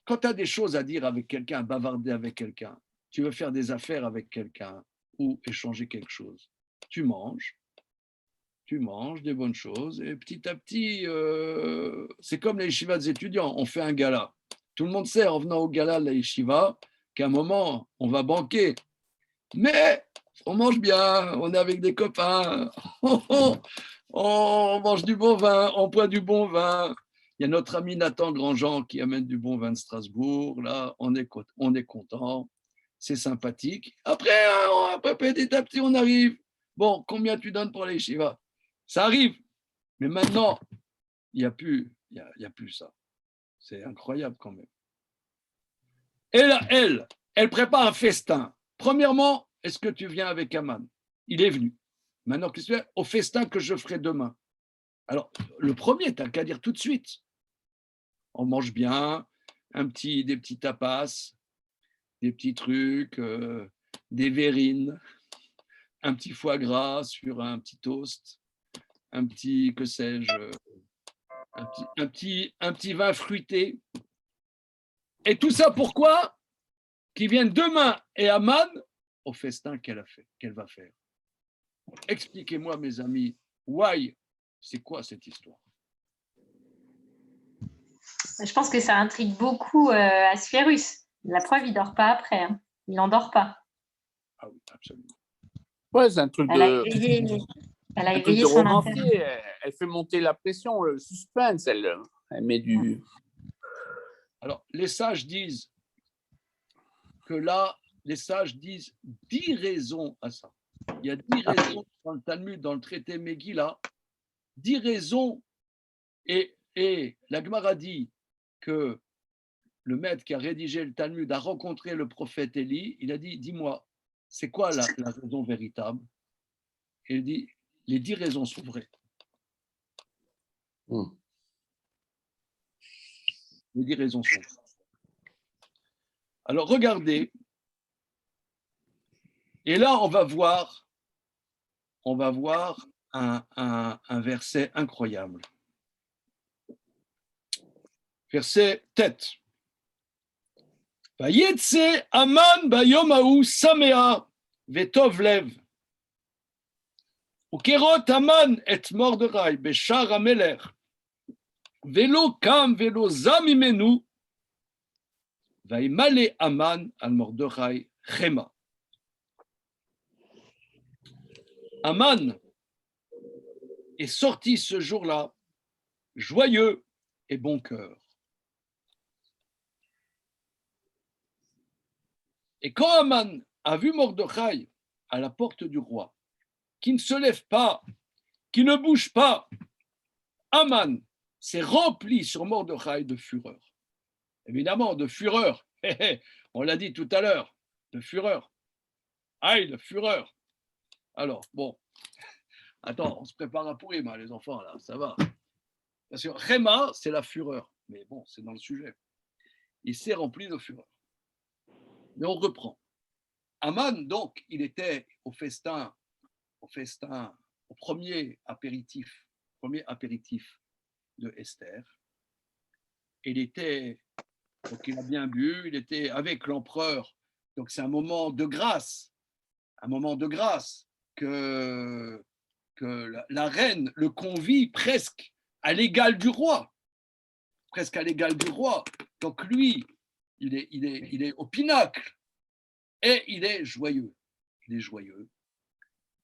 quand tu as des choses à dire avec quelqu'un, bavarder avec quelqu'un, tu veux faire des affaires avec quelqu'un ou échanger quelque chose, tu manges des bonnes choses et petit à petit, c'est comme les yeshivas des étudiants, on fait un gala. Tout le monde sait en venant au gala de la yeshiva qu'à un moment, on va banquer. Mais on mange bien, on est avec des copains, on mange du bon vin, on boit du bon vin. Il y a notre ami Nathan Grandjean qui amène du bon vin de Strasbourg. Là, on est content. c'est sympathique. Après, petit à petit, on arrive. Bon, combien tu donnes pour les Shiva? Ça arrive. Mais maintenant, il n'y a plus ça. C'est incroyable quand même. Et là, elle prépare un festin. Premièrement, est-ce que tu viens avec Aman? Il est venu. Maintenant, qu'est-ce que tu fais? Au festin que je ferai demain. Alors, le premier, tu n'as qu'à dire tout de suite. On mange bien, des petits tapas, des petits trucs, des verrines, un petit foie gras sur un petit toast, un petit, que sais-je, un petit vin fruité. Et tout ça pourquoi? Qu'ils viennent demain et Aman au festin qu'elle va faire. Expliquez-moi, mes amis, why? C'est quoi cette histoire? Je pense que ça intrigue beaucoup Asphérus. La preuve, il ne dort pas après. Hein. Il n'endort pas. Ah oui, absolument. Ouais, c'est un truc Elle a de, éveillé, elle a un truc éveillé de son intérêt. romancier. Elle fait monter la pression, le suspense. Elle met du. Alors, les sages disent que là, les sages disent 10 raisons à ça. Il y a 10 raisons dans le Talmud, dans le traité Megillah, 10 raisons. Et la Gemara dit que le maître qui a rédigé le Talmud a rencontré le prophète Élie. Il a dit, dis-moi, c'est quoi la raison véritable? Et il dit, les 10 raisons sont vraies. Les 10 raisons sont vraies. Alors, regardez. Et là, on va voir un verset incroyable. Verset tête. Vayetse Aman bayom hahu samea vetov lev. Ukerot Aman et Mordechai beshar hamelech. Velo kam velo zam mimenu. Vaimale Aman al Mordechai chema. Aman est sorti ce jour-là, joyeux et bon cœur. Et quand Aman a vu Mordechai à la porte du roi, qui ne se lève pas, qui ne bouge pas, Aman s'est rempli sur Mordechai de fureur. Évidemment, de fureur. On l'a dit tout à l'heure, de fureur. Aïe, de fureur. Alors, bon, attends, on se prépare à pourrir, les enfants, là, ça va. Parce que Réma, c'est la fureur. Mais bon, c'est dans le sujet. Il s'est rempli de fureur. Mais on reprend. Aman, donc, il était au festin, au premier apéritif de Esther. Donc il a bien bu, il était avec l'empereur. Donc c'est un moment de grâce que la reine le convie presque à l'égal du roi. Donc lui, il est au pinacle et il est joyeux.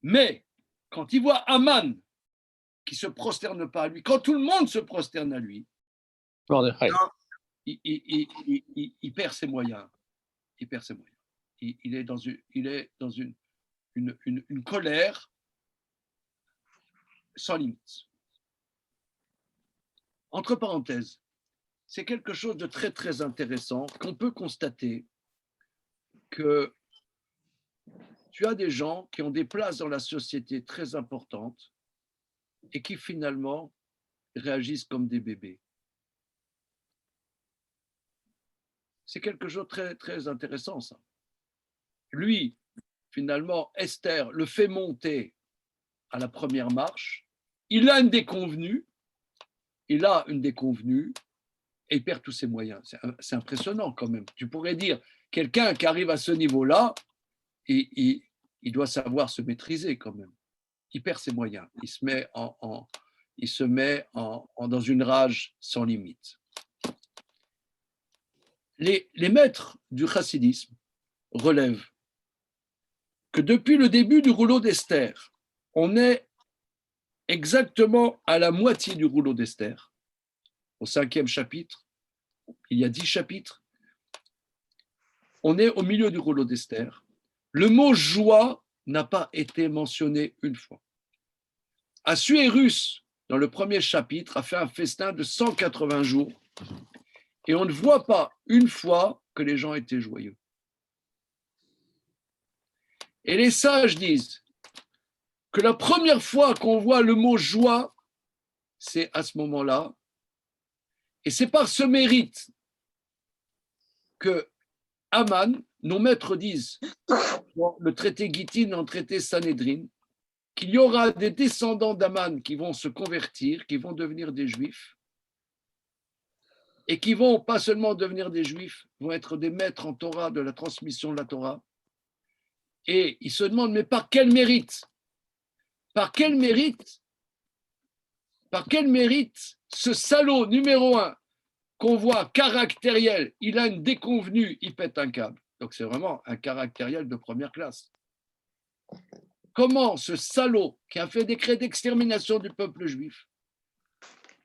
Mais quand il voit Aman qui se prosterne pas à lui, quand tout le monde se prosterne à lui, il perd ses moyens. Il est dans une colère sans limite. Entre parenthèses, c'est quelque chose de très très intéressant qu'on peut constater que tu as des gens qui ont des places dans la société très importantes et qui finalement réagissent comme des bébés. C'est quelque chose de très, très intéressant, ça. Lui, finalement, Esther le fait monter à la première marche. Il a une déconvenue et il perd tous ses moyens. C'est impressionnant quand même. Tu pourrais dire, quelqu'un qui arrive à ce niveau-là, il doit savoir se maîtriser quand même. Il perd ses moyens. Il se met dans une rage sans limite. Les maîtres du chassidisme relèvent que depuis le début du rouleau d'Esther, on est exactement à la moitié du rouleau d'Esther, au 5e chapitre. Il y a 10 chapitres. on est au milieu du rouleau d'Esther. Le mot joie n'a pas été mentionné une fois. Assuérus, dans le premier chapitre, a fait un festin de 180 jours et on ne voit pas une fois que les gens étaient joyeux. Et les sages disent que la première fois qu'on voit le mot joie, c'est à ce moment-là. Et c'est par ce mérite que Aman, nos maîtres disent, dans le traité Gittin, dans le traité Sanhedrin, qu'il y aura des descendants d'Aman qui vont se convertir, qui vont devenir des juifs, et qui vont pas seulement devenir des juifs, vont être des maîtres en Torah, de la transmission de la Torah. Et ils se demandent, mais par quel mérite? Par quel mérite? Par quel mérite ce salaud numéro 1 qu'on voit caractériel, il a une déconvenue, il pète un câble. Donc c'est vraiment un caractériel de première classe. Comment ce salaud qui a fait décret d'extermination du peuple juif,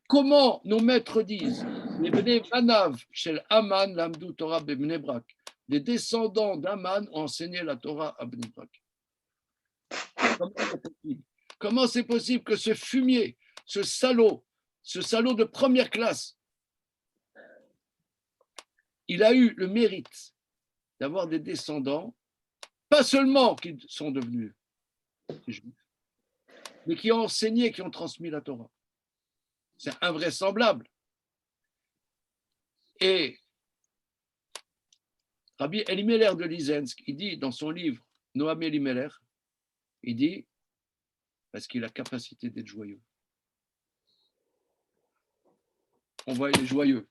comment nos maîtres disent, les Bnei Manav, chez Aman, l'Amdou Torah Bnei Brak, les descendants d'Aman ont enseigné la Torah à Bnei Brak. Comment c'est possible que ce fumier, ce salaud de première classe, il a eu le mérite d'avoir des descendants, pas seulement qui sont devenus juifs, mais qui ont enseigné, qui ont transmis la Torah. C'est invraisemblable. Et Rabbi Elimelech de Lizensk, il dit dans son livre Noam Elimelech, il dit parce qu'il a la capacité d'être joyeux. On voit, il est joyeux.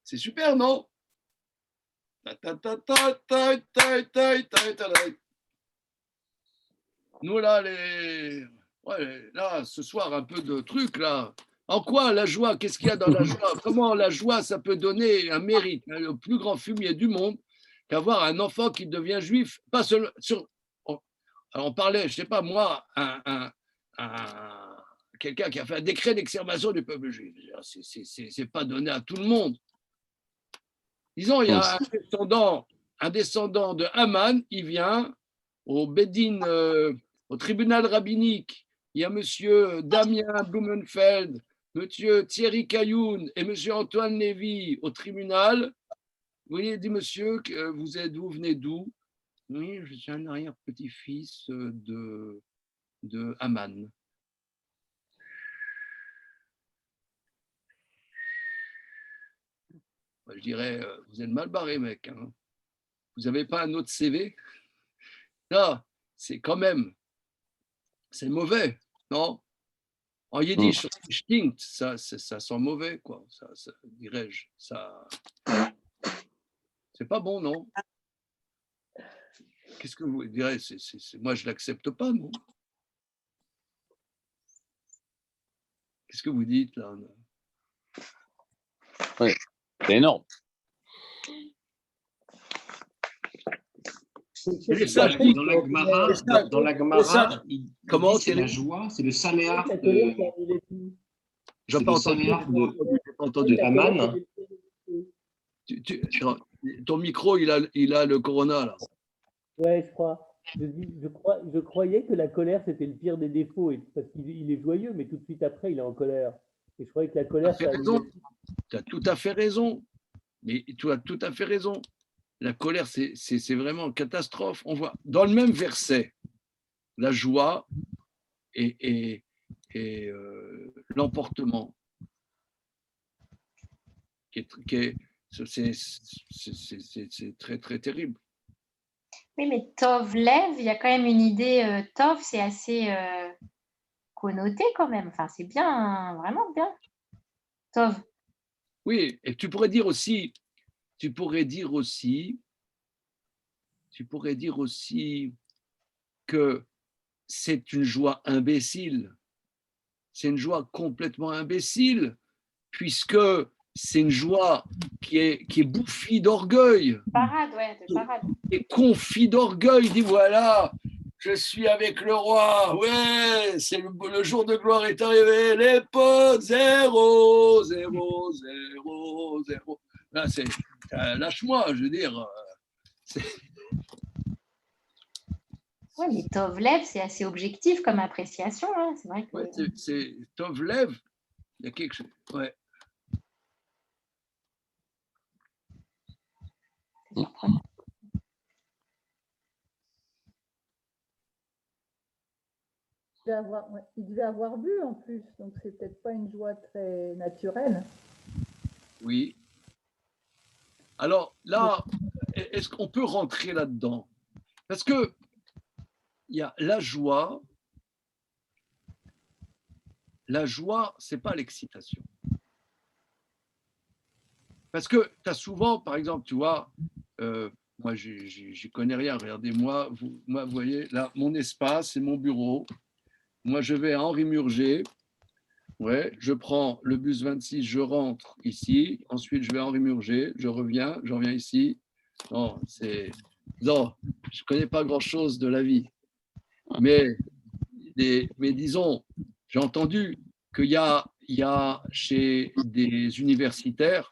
C'est super, non? Nous, là, là, ce soir, un peu de trucs, là. En quoi la joie? Qu'est-ce qu'il y a dans la joie? Comment la joie, ça peut donner un mérite, le plus grand fumier du monde, qu'avoir un enfant qui devient juif? Pas seulement alors on parlait, je ne sais pas, moi, quelqu'un qui a fait un décret d'extermination du peuple juif. C'est pas donné à tout le monde. Disons, il y a un descendant de Haman, il vient au Bedin, au tribunal rabbinique. Il y a monsieur Damien Blumenfeld, monsieur Thierry Cailloun et monsieur Antoine Lévy au tribunal. Vous voyez, dit monsieur, vous venez d'où? Oui, je suis un arrière-petit-fils de Haman. Je dirais, vous êtes mal barré, mec. Hein. Vous n'avez pas un autre CV? Là, c'est quand même, c'est mauvais, non? En yiddish, stinkt, ça sent mauvais, quoi. Ça dirais-je, ça, c'est pas bon, non? Qu'est-ce que vous direz? Moi, je ne l'accepte pas, non? Qu'est-ce que vous dites, là? Oui, c'est énorme. Dans la Gemara, comment c'est la joie, c'est le saméar Je n'ai pas entendu. de Haman. Ton micro, il a le corona, là. Ouais, je crois. Je croyais que la colère, c'était le pire des défauts, parce qu'il est joyeux, mais tout de suite après, il est en colère. Et je croyais que la colère... Tu as tout à fait raison. Mais tu as tout à fait raison. La colère, c'est vraiment une catastrophe. On voit dans le même verset la joie et l'emportement. C'est très, très terrible. Oui, mais Tov Lev, il y a quand même une idée. Tov, c'est assez connoté quand même. Enfin, c'est bien, vraiment bien. Tov. Oui, et tu pourrais dire aussi que c'est une joie imbécile. C'est une joie complètement imbécile, puisque c'est une joie qui est bouffie d'orgueil. Parade, ouais, de parade. Et confit d'orgueil, dit voilà, je suis avec le roi, ouais, c'est le jour de gloire est arrivé, les potes, 0, 0, 0, 0. Là, lâche-moi, je veux dire. Oui, mais Tovlev, c'est assez objectif comme appréciation. Hein. C'est vrai que. Ouais, c'est Tovlev, il y a quelque chose. Ouais. C'est surprenant. Il devait avoir bu en plus, donc c'est peut-être pas une joie très naturelle. Oui. Alors là, est-ce qu'on peut rentrer là-dedans? Parce que il y a la joie, c'est pas l'excitation. Parce que tu as souvent, par exemple, tu vois, moi, j'y connais rien, regardez-moi, vous voyez, là, mon espace, c'est mon bureau. Moi, je vais à Henri Murger, ouais, je prends le bus 26, je rentre ici, ensuite je vais à Henri Murger, je reviens ici. Non, je ne connais pas grand-chose de la vie. Mais disons, j'ai entendu qu'il y a chez des universitaires,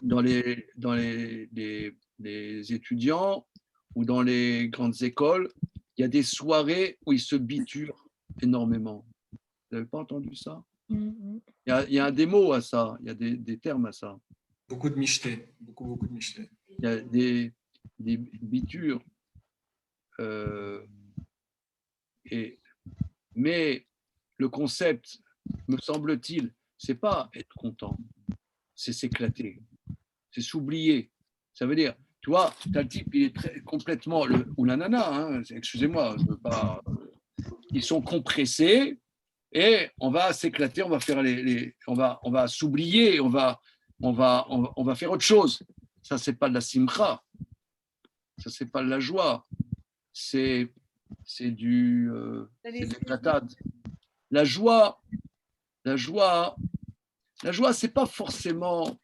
dans les étudiants ou dans les grandes écoles, il y a des soirées où ils se biturent énormément. Vous n'avez pas entendu ça? Il y a des mots à ça, il y a des termes à ça. Beaucoup de micheté, beaucoup de micheté. Il y a des bitures. Mais le concept, me semble-t-il, c'est pas être content, c'est s'éclater, c'est s'oublier. Ça veut dire, tu vois, t'as le type, il est complètement, ou la nana, hein, excusez-moi, je veux pas, ils sont compressés et on va s'éclater, on va faire on va s'oublier, on va faire autre chose. Ça, c'est pas de la simcha, ça, c'est pas de la joie, c'est de l'éclatade. La joie, c'est pas forcément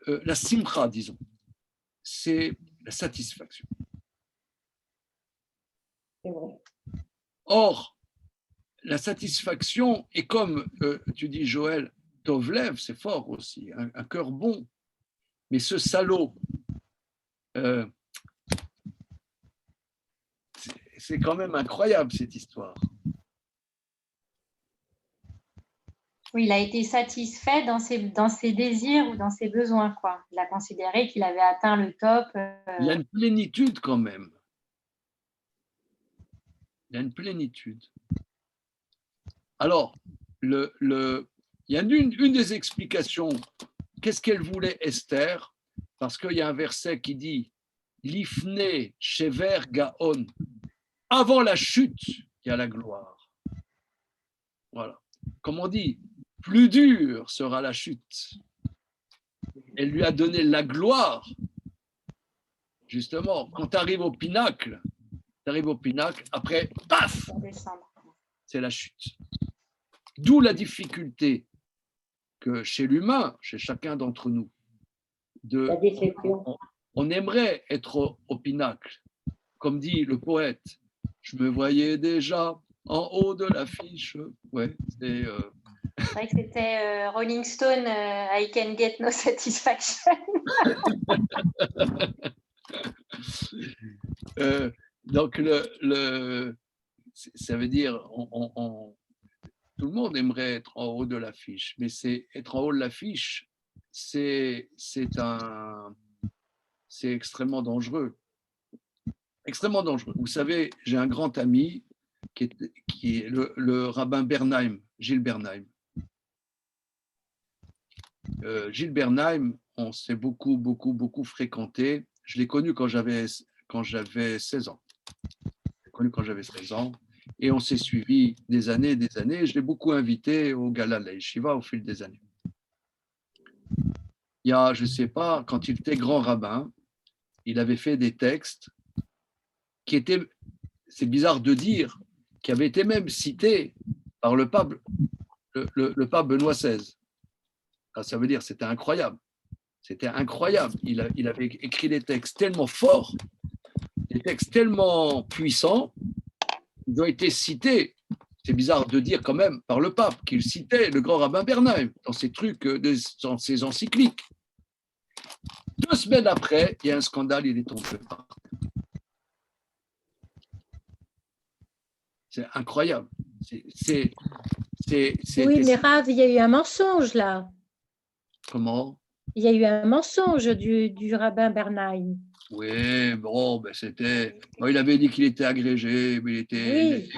la simcha, disons. C'est la satisfaction. Or, la satisfaction est comme, tu dis Joël, Tovlev, c'est fort aussi, un cœur bon. Mais ce salaud, c'est quand même incroyable cette histoire. Oui, il a été satisfait dans ses désirs ou dans ses besoins, quoi. Il a considéré qu'il avait atteint le top. Il y a une plénitude quand même. Il y a une plénitude. Alors, il y a une des explications. Qu'est-ce qu'elle voulait, Esther? Parce qu'il y a un verset qui dit « L'ifne shever gaon ». Avant la chute, il y a la gloire. Voilà. Comme on dit, plus dure sera la chute. Elle lui a donné la gloire. Justement, quand tu arrives au pinacle, après, paf, c'est la chute. D'où la difficulté que chez l'humain, chez chacun d'entre nous, on aimerait être au pinacle. Comme dit le poète, je me voyais déjà en haut de l'affiche. Ouais, c'est vrai que c'était Rolling Stone, I can get no satisfaction. Donc, ça veut dire, tout le monde aimerait être en haut de l'affiche, mais être en haut de l'affiche, c'est extrêmement dangereux. Extrêmement dangereux. Vous savez, j'ai un grand ami qui est le rabbin Bernheim, Gilles Bernheim. Gilles Bernheim, on s'est beaucoup fréquenté. Je l'ai connu quand j'avais 16 ans. Et on s'est suivi des années. Je l'ai beaucoup invité au gala de la Yeshiva au fil des années. Il y a, je ne sais pas, quand il était grand rabbin, il avait fait des textes qui étaient, c'est bizarre de dire, qui avaient été même cités par le pape, le pape Benoît XVI. Ça veut dire c'était incroyable. C'était incroyable. Il avait écrit des textes tellement forts, des textes tellement puissants, ils ont été cités. C'est bizarre de dire quand même par le pape qu'il citait le grand rabbin Bernheim dans ses trucs, dans ses encycliques. 2 semaines après, il y a un scandale, il est tombé par terre. C'est incroyable. Oui, mais Rav, il y a eu un mensonge là. Comment? Il y a eu un mensonge du rabbin Bernheim. Oui, bon, ben c'était. Bon, il avait dit qu'il était agrégé, mais il était.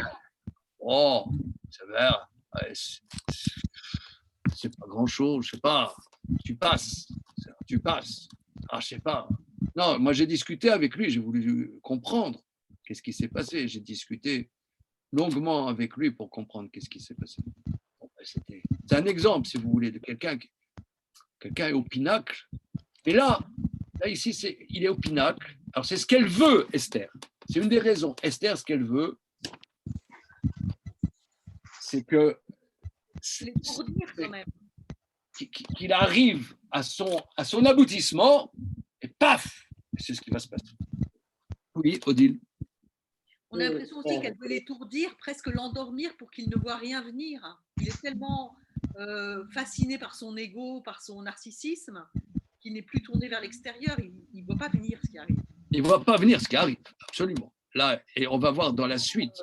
Oh, ça va. Ouais, c'est pas grand-chose, je sais pas. Tu passes. Ah, je sais pas. Non, moi j'ai discuté avec lui, j'ai voulu comprendre qu'est-ce qui s'est passé. J'ai discuté longuement avec lui pour comprendre qu'est-ce qui s'est passé. Bon, ben, c'est un exemple, si vous voulez, de quelqu'un est au pinacle. Et là ici, il est au pinacle. Alors, c'est ce qu'elle veut, Esther. C'est une des raisons. Esther, ce qu'elle veut, c'est que qu'il arrive à son aboutissement et paf, c'est ce qui va se passer. Oui, Odile. On a l'impression aussi qu'elle veut l'étourdir, presque l'endormir pour qu'il ne voit rien venir. Il est tellement fasciné par son ego, par son narcissisme, qu'il n'est plus tourné vers l'extérieur. Il ne voit pas venir ce qui arrive. Il ne voit pas venir ce qui arrive, absolument. Là, et on va voir dans la suite.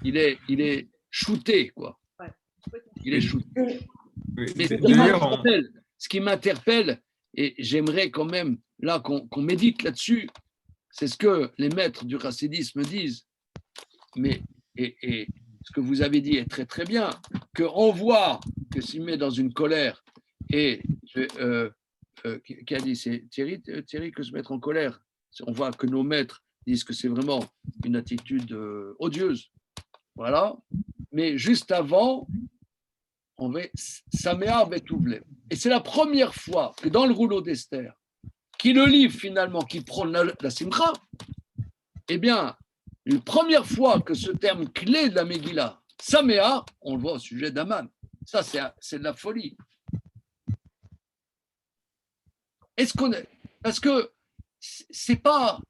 Il est shooté, quoi. Ouais. Il est shooté. Oui. Mais D'ailleurs, ce qui m'interpelle, et j'aimerais quand même là qu'on médite là-dessus, c'est ce que les maîtres du racidisme disent. Mais et ce que vous avez dit est très très bien, qu'on voit que s'il met dans une colère et qui a dit, c'est Thierry que se mettre en colère. On voit que nos maîtres disent que c'est vraiment une attitude odieuse. Voilà. Mais juste avant, on va Saméa Betouvle. Et c'est la première fois que dans le rouleau d'Esther, qui le livre finalement, qui prône la Simcha, eh bien, une première fois que ce terme clé de la Megillah, Saméa, on le voit au sujet d'Aman. Ça, c'est de la folie. Est-ce qu'on est. Parce que c'est pas.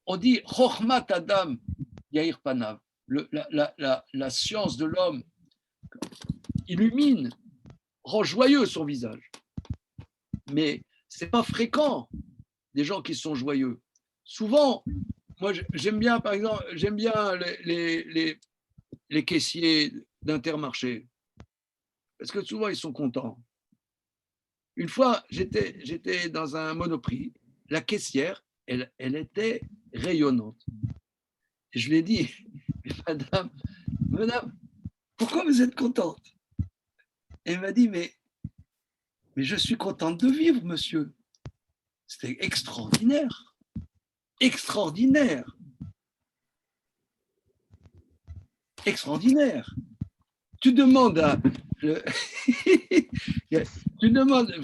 On dit Chochmat Adam Yair Panav. La science de l'homme illumine, rend joyeux son visage. Mais c'est pas fréquent des gens qui sont joyeux. Souvent, moi j'aime bien, par exemple, les caissiers d'Intermarché. Parce que souvent ils sont contents. Une fois, j'étais dans un Monoprix. La caissière, elle était rayonnante. Et je lui ai dit, madame, pourquoi vous êtes contente? Et elle m'a dit, mais je suis contente de vivre, monsieur. C'était extraordinaire. Extraordinaire. Extraordinaire. Tu demandes à... tu demandes...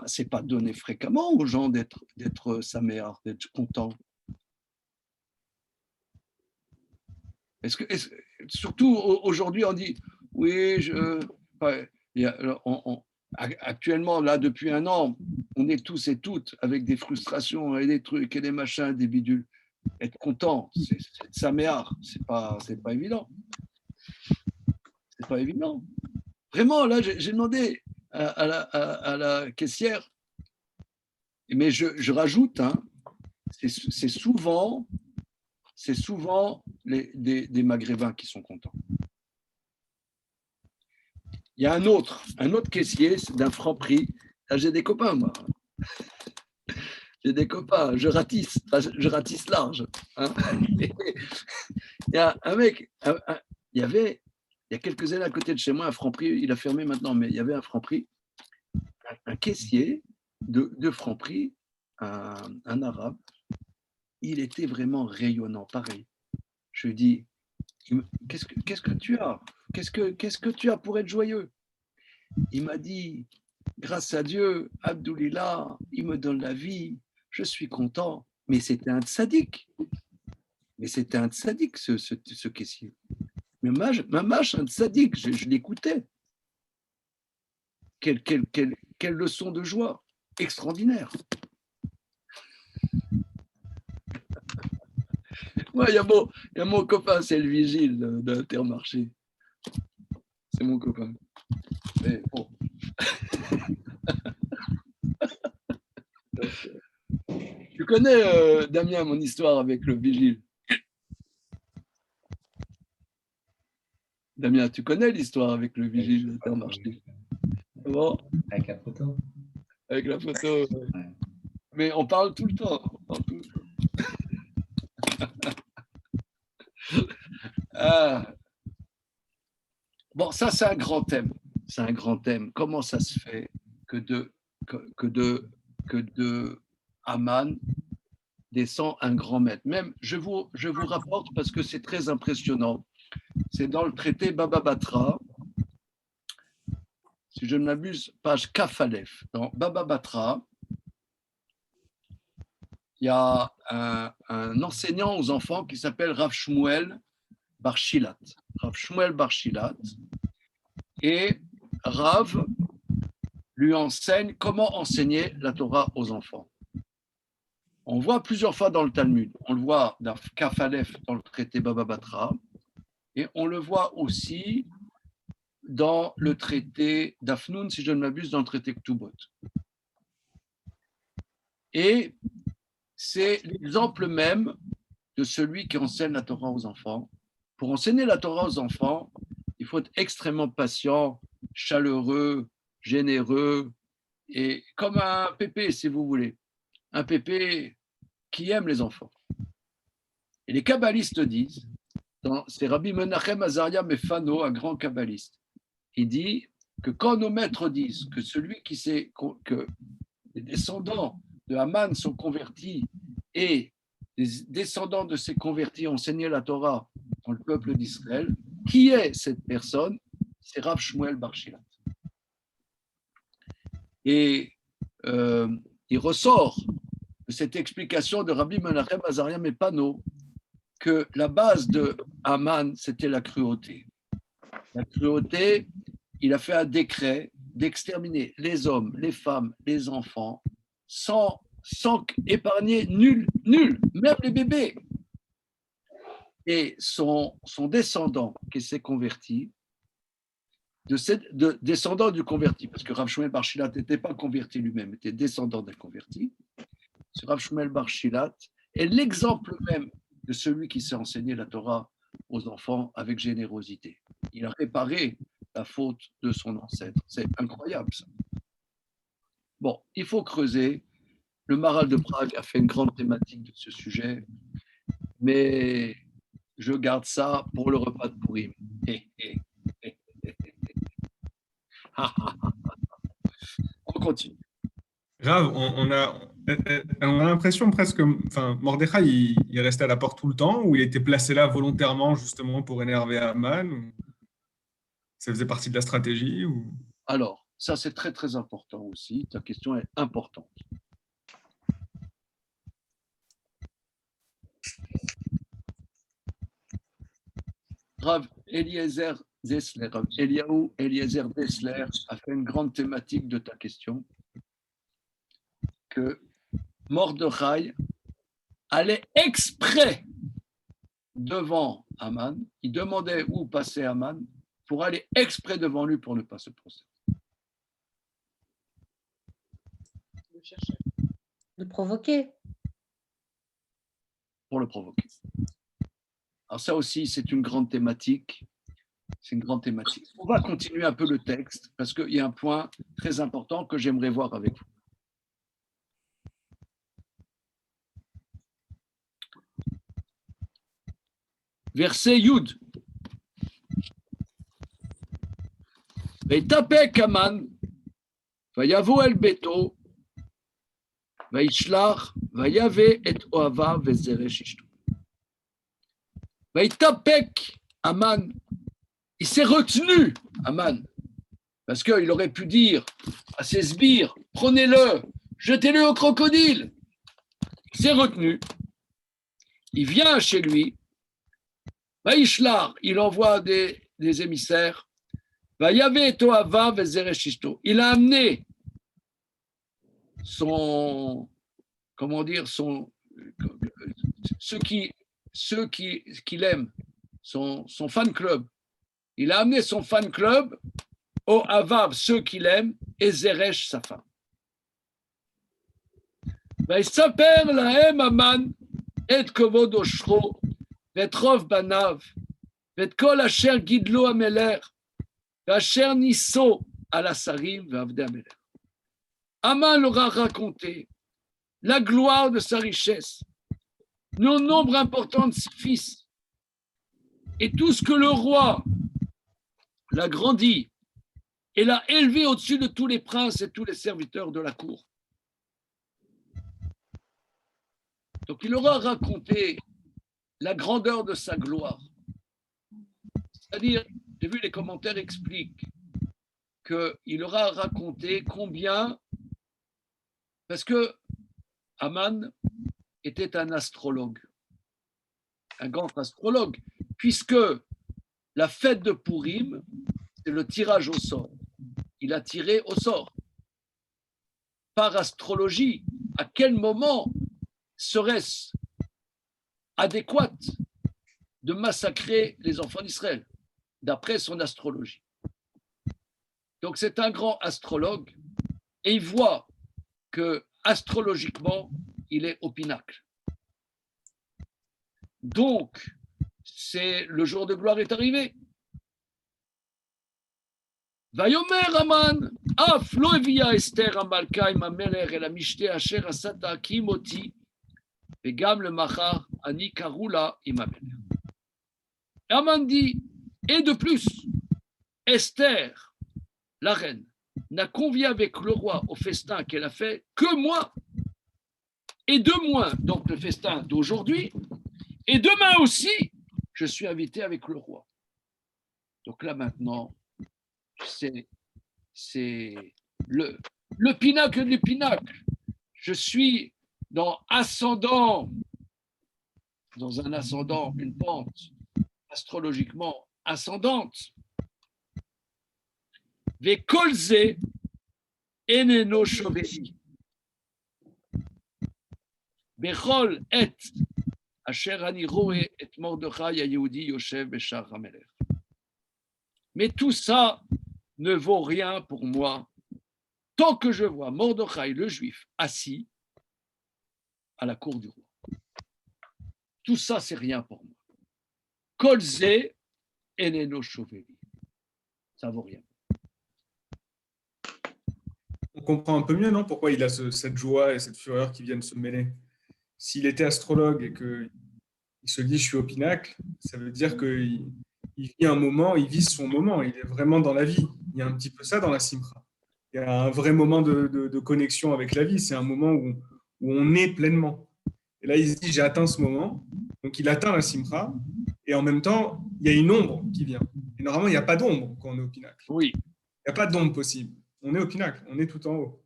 C'est pas donné fréquemment aux gens d'être saméar, d'être content. Surtout aujourd'hui, on dit, oui, actuellement, là, depuis un an, on est tous et toutes avec des frustrations et des trucs et des machins, des bidules. Être content, c'est saméar, c'est pas évident. C'est pas évident. Vraiment, là, j'ai demandé à la caissière, mais je rajoute, hein, c'est souvent des Maghrébins qui sont contents. Il y a un autre caissier d'un Franprix. Là, j'ai des copains, moi. J'ai des copains, je ratisse large. Hein. Il y a un mec, il y a quelques années à côté de chez moi, un Franprix, il a fermé maintenant, mais il y avait un Franprix, un caissier de Franprix, un arabe. Il était vraiment rayonnant, pareil. Je lui dis, qu'est-ce que tu as? Qu'est-ce que tu as pour être joyeux? Il m'a dit, grâce à Dieu, Abdoulillah, il me donne la vie, je suis content. Mais c'était un tzaddik. Ce caissier. Mais ma mâche, un tzaddik, je l'écoutais. Quelle leçon de joie extraordinaire. Ouais, il y a mon copain, c'est le vigile d'Intermarché. C'est mon copain. Mais bon. Tu connais, Damien, mon histoire avec le vigile? Damien, tu connais l'histoire avec le vigile d'Intermarché? Bon. Avec la photo. Avec la photo. Ouais. Mais on parle tout le temps. Bon, ça, c'est un grand thème. C'est un grand thème. Comment ça se fait que de Haman descend un grand maître? Même, je vous rapporte parce que c'est très impressionnant. C'est dans le traité Baba Batra, si je ne m'abuse, page Kaf Aleph. Dans Baba Batra, il y a un enseignant aux enfants qui s'appelle Rav Shmuel Bar Shilat. Rav Shmuel Bar Shilat. Et Rav lui enseigne comment enseigner la Torah aux enfants. On voit plusieurs fois dans le Talmud. On le voit dans Kaf Aleph dans le traité Baba Batra. Et on le voit aussi dans le traité d'Afnoun, si je ne m'abuse, dans le traité Ktubot. Et c'est l'exemple même de celui qui enseigne la Torah aux enfants. Pour enseigner la Torah aux enfants, il faut être extrêmement patient, chaleureux, généreux, et comme un pépé, si vous voulez. Un pépé qui aime les enfants. Et les kabbalistes disent, c'est Rabbi Menachem Azaria Mefano, un grand kabbaliste, il dit que quand nos maîtres disent que celui qui sait que les descendants de Haman sont convertis et les descendants de ces convertis ont enseigné la Torah dans le peuple d'Israël, qui est cette personne? C'est Rav Shmuel Bar Shilat. Et il ressort de cette explication de Rabbi Menachem Azaria Mefano que la base de Haman, c'était la cruauté. La cruauté, il a fait un décret d'exterminer les hommes, les femmes, les enfants, sans épargner nul, même les bébés. Et son descendant qui s'est converti, descendant du converti, parce que Rav Shmuel Bar Shilat n'était pas converti lui-même, était descendant d'un converti, ce Rav Shmuel Bar Shilat est l'exemple même de celui qui s'est enseigné la Torah aux enfants avec générosité. Il a réparé la faute de son ancêtre. C'est incroyable, ça. Bon, il faut creuser. Le Maharal de Prague a fait une grande thématique de ce sujet, mais je garde ça pour le repas de Pourim. On continue. Grave, on a l'impression presque, enfin, Mordechai, il restait à la porte tout le temps, ou il était placé là volontairement justement pour énerver Haman, ou ça faisait partie de la stratégie, ou... Alors, ça c'est très très important aussi, ta question est importante. Rav Eliezer Dessler, Rav Eliaou Eliezer Dessler a fait une grande thématique de ta question, que Mordechai allait exprès devant Haman, il demandait où passait Haman pour aller exprès devant lui pour ne pas se prosterner. De provoquer. Pour le provoquer. Alors ça aussi, c'est une grande thématique. C'est une grande thématique. On va continuer un peu le texte parce qu'il y a un point très important que j'aimerais voir avec vous. Verset Yud. Veitapek Haman, vayavo el beto, vaishlach, vayave et oava vezeresh ishto. Veitapek Haman, il s'est retenu, Haman, parce qu'il aurait pu dire à ses sbires, prenez-le, jetez-le au crocodile. Il s'est retenu. Il vient chez lui. Vaishlar, il envoie des émissaires. Vayave toava vezereshisto. Il a amené son, comment dire, ceux qui l'aiment, son fan club. Il a amené son fan club au Havav, ceux qui l'aiment, et Zeresh, sa femme. ויספר להם המן את כבוד עושרו ואת רוב בניו ואת כל אשר גידלו המלך ואשר ניסו על השרים ועבדי המלך. Aman leur a raconté la gloire de sa richesse, le nombre important de ses fils, et tout ce que le roi l'a grandi et l'a élevé au-dessus de tous les princes et tous les serviteurs de la cour. Donc il leur a raconté la grandeur de sa gloire. C'est-à-dire, j'ai vu les commentaires expliquent qu'il leur a raconté combien, parce que Aman était un astrologue, un grand astrologue, puisque la fête de Pourim, c'est le tirage au sort. Il a tiré au sort. Par astrologie, à quel moment serait-ce adéquat de massacrer les enfants d'Israël, d'après son astrologie. Donc c'est un grand astrologue et il voit que astrologiquement, il est au pinacle. Donc, c'est le jour de gloire est arrivé. ויאמר המן, אף לא הביאה אסתר המלכה עם המלך אל המשתה אשר עשת הקים אותי, וגם למחר אני קראו לה עם המלך. Haman dit, et de plus, Esther, la reine, n'a convié avec le roi au festin qu'elle a fait que moi, et de moins, donc le festin d'aujourd'hui, et demain aussi, je suis invité avec le roi. Donc là maintenant, c'est le pinacle du pinacle. Je suis dans un ascendant, une pente astrologiquement ascendante. Vekol ze eneno shovei. Bechol et asher ani roe et Mordechai hayehudi yoshev beshar hamelech. Mais tout ça ne vaut rien pour moi tant que je vois Mordechai le juif assis à la cour du roi. Tout ça, c'est rien pour moi. Kol ze eneno shovei. Ça vaut rien. On comprend un peu mieux, non, pourquoi il a cette joie et cette fureur qui viennent se mêler. S'il était astrologue et qu'il se dit « je suis au pinacle », ça veut dire qu'il vit un moment, il vit son moment, il est vraiment dans la vie. Il y a un petit peu ça dans la Simcha. Il y a un vrai moment de connexion avec la vie, c'est un moment où on est pleinement. Et là, il se dit « j'ai atteint ce moment », donc il atteint la Simcha, et en même temps, il y a une ombre qui vient. Et normalement, il n'y a pas d'ombre quand on est au pinacle. Oui. Il n'y a pas d'ombre possible. On est au pinacle, on est tout en haut.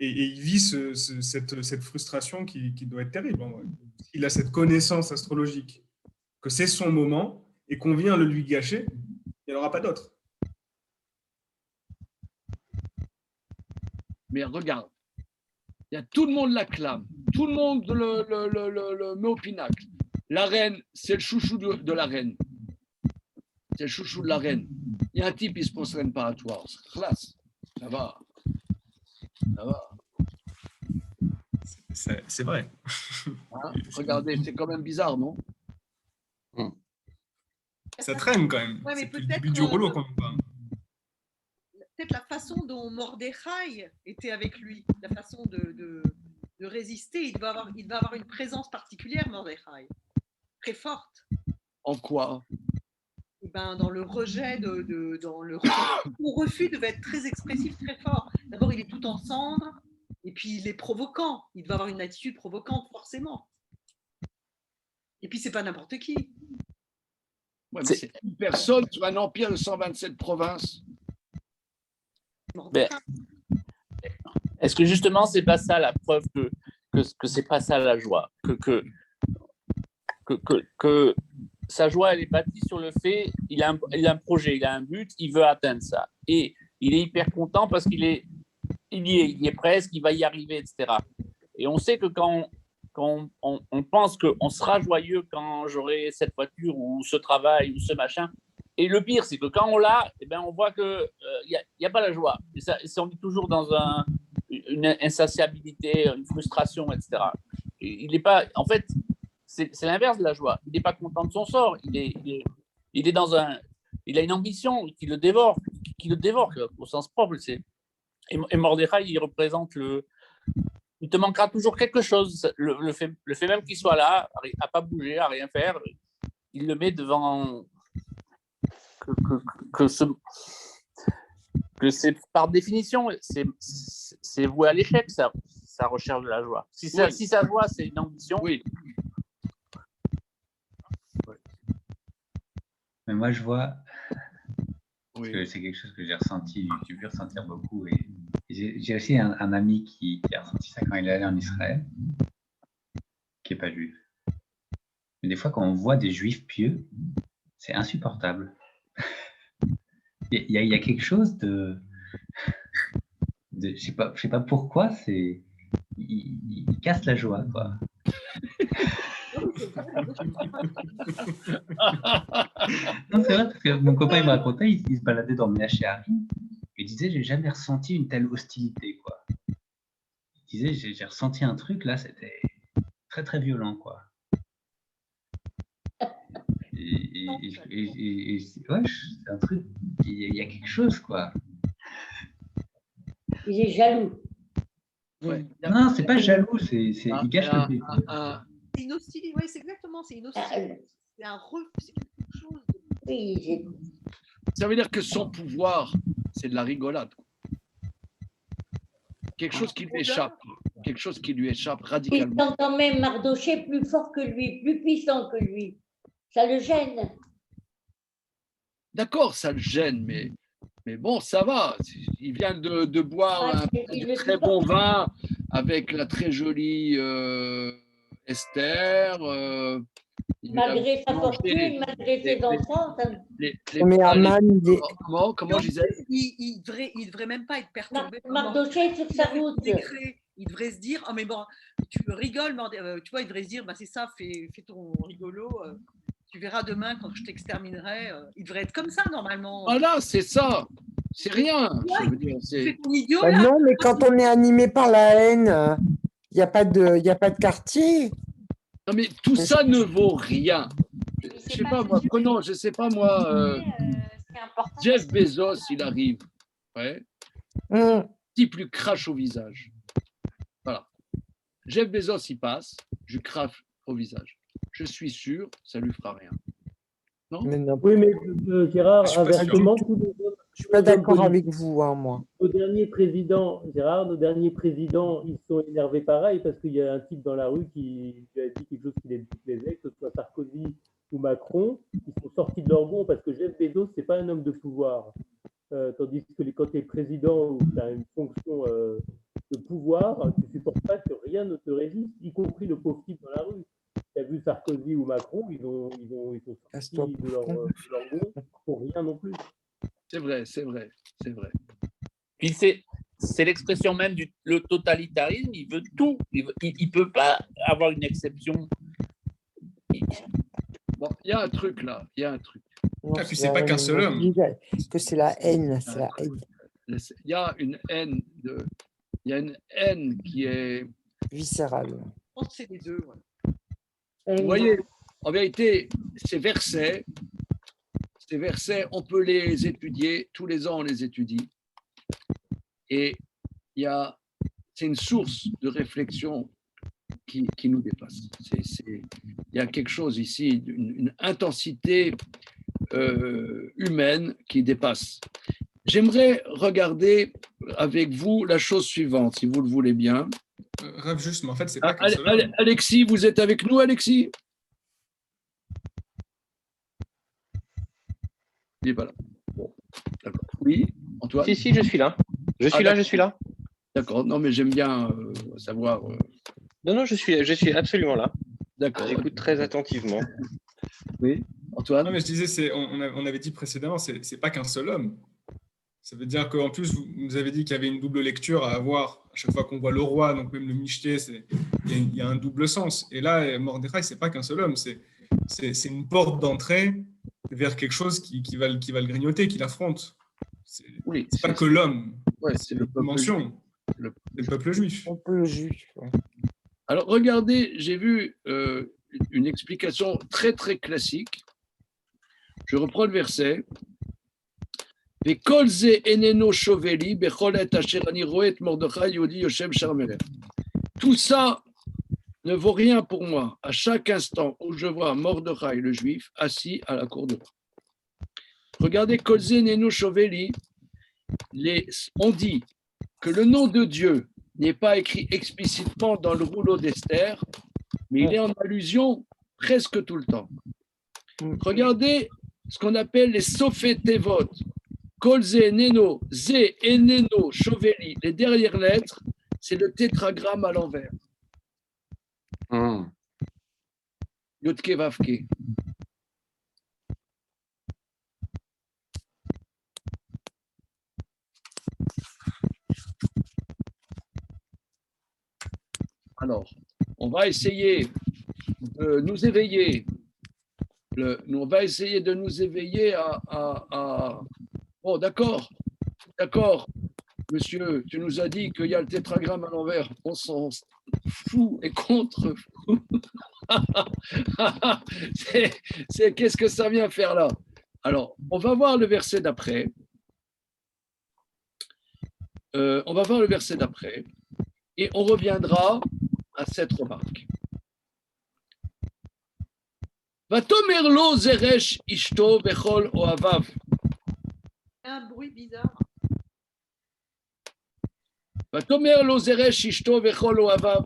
Et il vit cette frustration qui doit être terrible. En vrai. Il a cette connaissance astrologique, que c'est son moment, et qu'on vient le lui gâcher, il n'y en aura pas d'autre. Mais regarde, tout le monde l'acclame, tout le monde le met au pinacle. La reine, c'est le chouchou de la reine. C'est le chouchou de la reine. Il y a un type, il ne se prosterne pas à toi. Classe. Ça va. Ça va. C'est vrai. Hein, regardez, c'est quand même bizarre, non? Ça traîne quand même. Ouais, mais c'est plus peut-être du rouleau quand même pas. Peut-être la façon dont Mordechai était avec lui, la façon de résister, il va avoir une présence particulière, Mordechai, très forte. En quoi? Et ben, dans le rejet, dans le refus devait être très expressif, très fort. D'abord, il est tout en cendres, et puis il est provoquant. Il doit avoir une attitude provocante, forcément. Et puis, c'est pas n'importe qui. Ouais, mais c'est une personne sur un empire de 127 provinces. Ben, est-ce que justement, c'est pas ça la preuve que c'est pas ça la joie, que sa joie, elle est bâtie sur le fait il a un projet, il a un but, il veut atteindre ça. Et il est hyper content parce qu'il y est presque, il va y arriver, etc. Et on sait que quand on pense qu'on sera joyeux quand j'aurai cette voiture ou ce travail ou ce machin, et le pire, c'est que quand on l'a, eh ben, on voit qu'il n'y a pas la joie. Et ça, on est toujours dans une insatiabilité, une frustration, etc. Et il n'est pas, en fait, c'est l'inverse de la joie. Il n'est pas content de son sort. Il est dans il a une ambition qui le dévore au sens propre. Et Mordechai, il représente il te manquera toujours quelque chose. Le fait même qu'il soit là, à pas bouger, à rien faire, il le met devant que c'est par définition, c'est voué à l'échec, sa recherche de la joie. Si sa joie, c'est une ambition. Oui. Mais moi, je vois que c'est quelque chose que j'ai ressenti, j'ai pu ressentir beaucoup. Et j'ai aussi un ami qui a ressenti ça quand il est allé en Israël, qui n'est pas juif. Mais des fois, quand on voit des juifs pieux, c'est insupportable. Il y a quelque chose de je sais pas pourquoi, il casse la joie, quoi. Non, c'est vrai, parce que mon copain il me racontait, il se baladait dans Mea Shearim, et il disait, j'ai jamais ressenti une telle hostilité, quoi. Il disait, j'ai ressenti un truc, là, c'était très, très violent, quoi. Et ouais, c'est un truc, il y a quelque chose, quoi. Il est jaloux. Ouais. Non, c'est pas jaloux, il gâche le plaisir. C'est une hostilité, oui, c'est exactement, c'est une hostilité. C'est un refus, c'est quelque chose. Oui, ça veut dire que son pouvoir, c'est de la rigolade. Quelque chose qui lui échappe. Quelque chose qui lui échappe il radicalement. sent quand même Mardoché plus fort que lui, plus puissant que lui. Ça le gêne. D'accord, ça le gêne, mais bon, ça va. Il vient de boire du très bon vin avec la très jolie Esther. Malgré sa fortune, malgré ses enfants. Mais Aman, comment je disais? Il devrait même pas être perturbé. Mardoché sur sa route. Il devrait se dire, oh mais bon, tu rigoles, tu vois, il devrait se dire, bah, c'est ça, fais ton rigolo. Tu verras demain quand je t'exterminerai. Il devrait être comme ça normalement. Voilà, c'est ça. C'est rien. Je veux dire, c'est ton idiot. Bah non, mais quand on est animé par la haine, il n'y a pas de quartier. Non, mais tout ça ne vaut rien. Je sais pas moi, prenons, je sais pas moi, Jeff Bezos, il arrive. Ouais. Type lui crache au visage. Voilà. Jeff Bezos, il passe, je lui crache au visage. Je suis sûr, ça lui fera rien. Non? Oui, mais Gérard, inversement, je suis pas d'accord avec vous, hein, moi. Nos derniers présidents, Gérard, nos derniers présidents, ils sont énervés pareil parce qu'il y a un type dans la rue qui lui a dit quelque chose qui les déplaisait, que ce soit Sarkozy ou Macron. Ils sont sortis de leur bon parce que Jeff Bezos, c'est pas un homme de pouvoir. Tandis que quand tu es président ou tu as une fonction de pouvoir, tu ne supportes pas que rien ne te résiste, y compris le pauvre type dans la rue. Tu as vu Sarkozy ou Macron, ils sont sortis de leur bon pour rien non plus. C'est vrai, c'est vrai, c'est vrai. Puis c'est l'expression même le totalitarisme, il veut tout. Il peut pas avoir une exception. Bon, il y a un truc là, il y a un truc. Non, puis c'est pas qu'un seul homme. Que c'est la haine, c'est la haine. Il y a une haine il y a une haine qui est viscérale. Je pense que c'est les deux. Vous voyez, en vérité, ces versets, on peut les étudier, tous les ans on les étudie. Et c'est une source de réflexion qui nous dépasse. Il y a quelque chose ici, une intensité humaine qui dépasse. J'aimerais regarder avec vous la chose suivante, si vous le voulez bien. Rav, juste, mais en fait, c'est pas Alexis, vous êtes avec nous, Alexis? Il n'est pas là. Bon, d'accord. Oui, Antoine? Si, je suis là. Je suis là. D'accord, non, mais j'aime bien savoir. Non, je suis absolument là. D'accord. J'écoute très attentivement. Oui, Antoine? Non, mais je disais, on avait dit précédemment, c'est pas qu'un seul homme. Ça veut dire qu'en plus, vous avez dit qu'il y avait une double lecture à avoir. À chaque fois qu'on voit le roi, donc même le Michté, il y a un double sens. Et là, Mordechai, c'est pas qu'un seul homme. C'est une porte d'entrée vers quelque chose qui va le grignoter, qui l'affronte. C'est pas que l'homme. Ouais, c'est le dimension. le peuple juif. Le peuple juif. Alors, regardez, j'ai vu une explication très, très classique. Je reprends le verset. Tout ça ne vaut rien pour moi à chaque instant où je vois Mordechai, le juif, assis à la cour de roi. Regardez, Kolze Neno Shoveli, on dit que le nom de Dieu n'est pas écrit explicitement dans le rouleau d'Esther, mais il est en allusion presque tout le temps. Regardez ce qu'on appelle les Sofetevot, Kolze Neno, Ze Eneno Shoveli, les dernières lettres, c'est le tétragramme à l'envers. Yotke Vavke. Alors, on va essayer de nous éveiller. On va essayer de nous éveiller à... Oh, d'accord, monsieur, tu nous as dit qu'il y a le tétragramme à l'envers. On s'en fout et contre fou. Qu'est-ce que ça vient faire là? Alors, on va voir le verset d'après. Et on reviendra à cette remarque. Vatomer lo zeresh ishto bechol oavav. Un bruit bizarre. Vatomer lo zeresh ishto bechol oavav.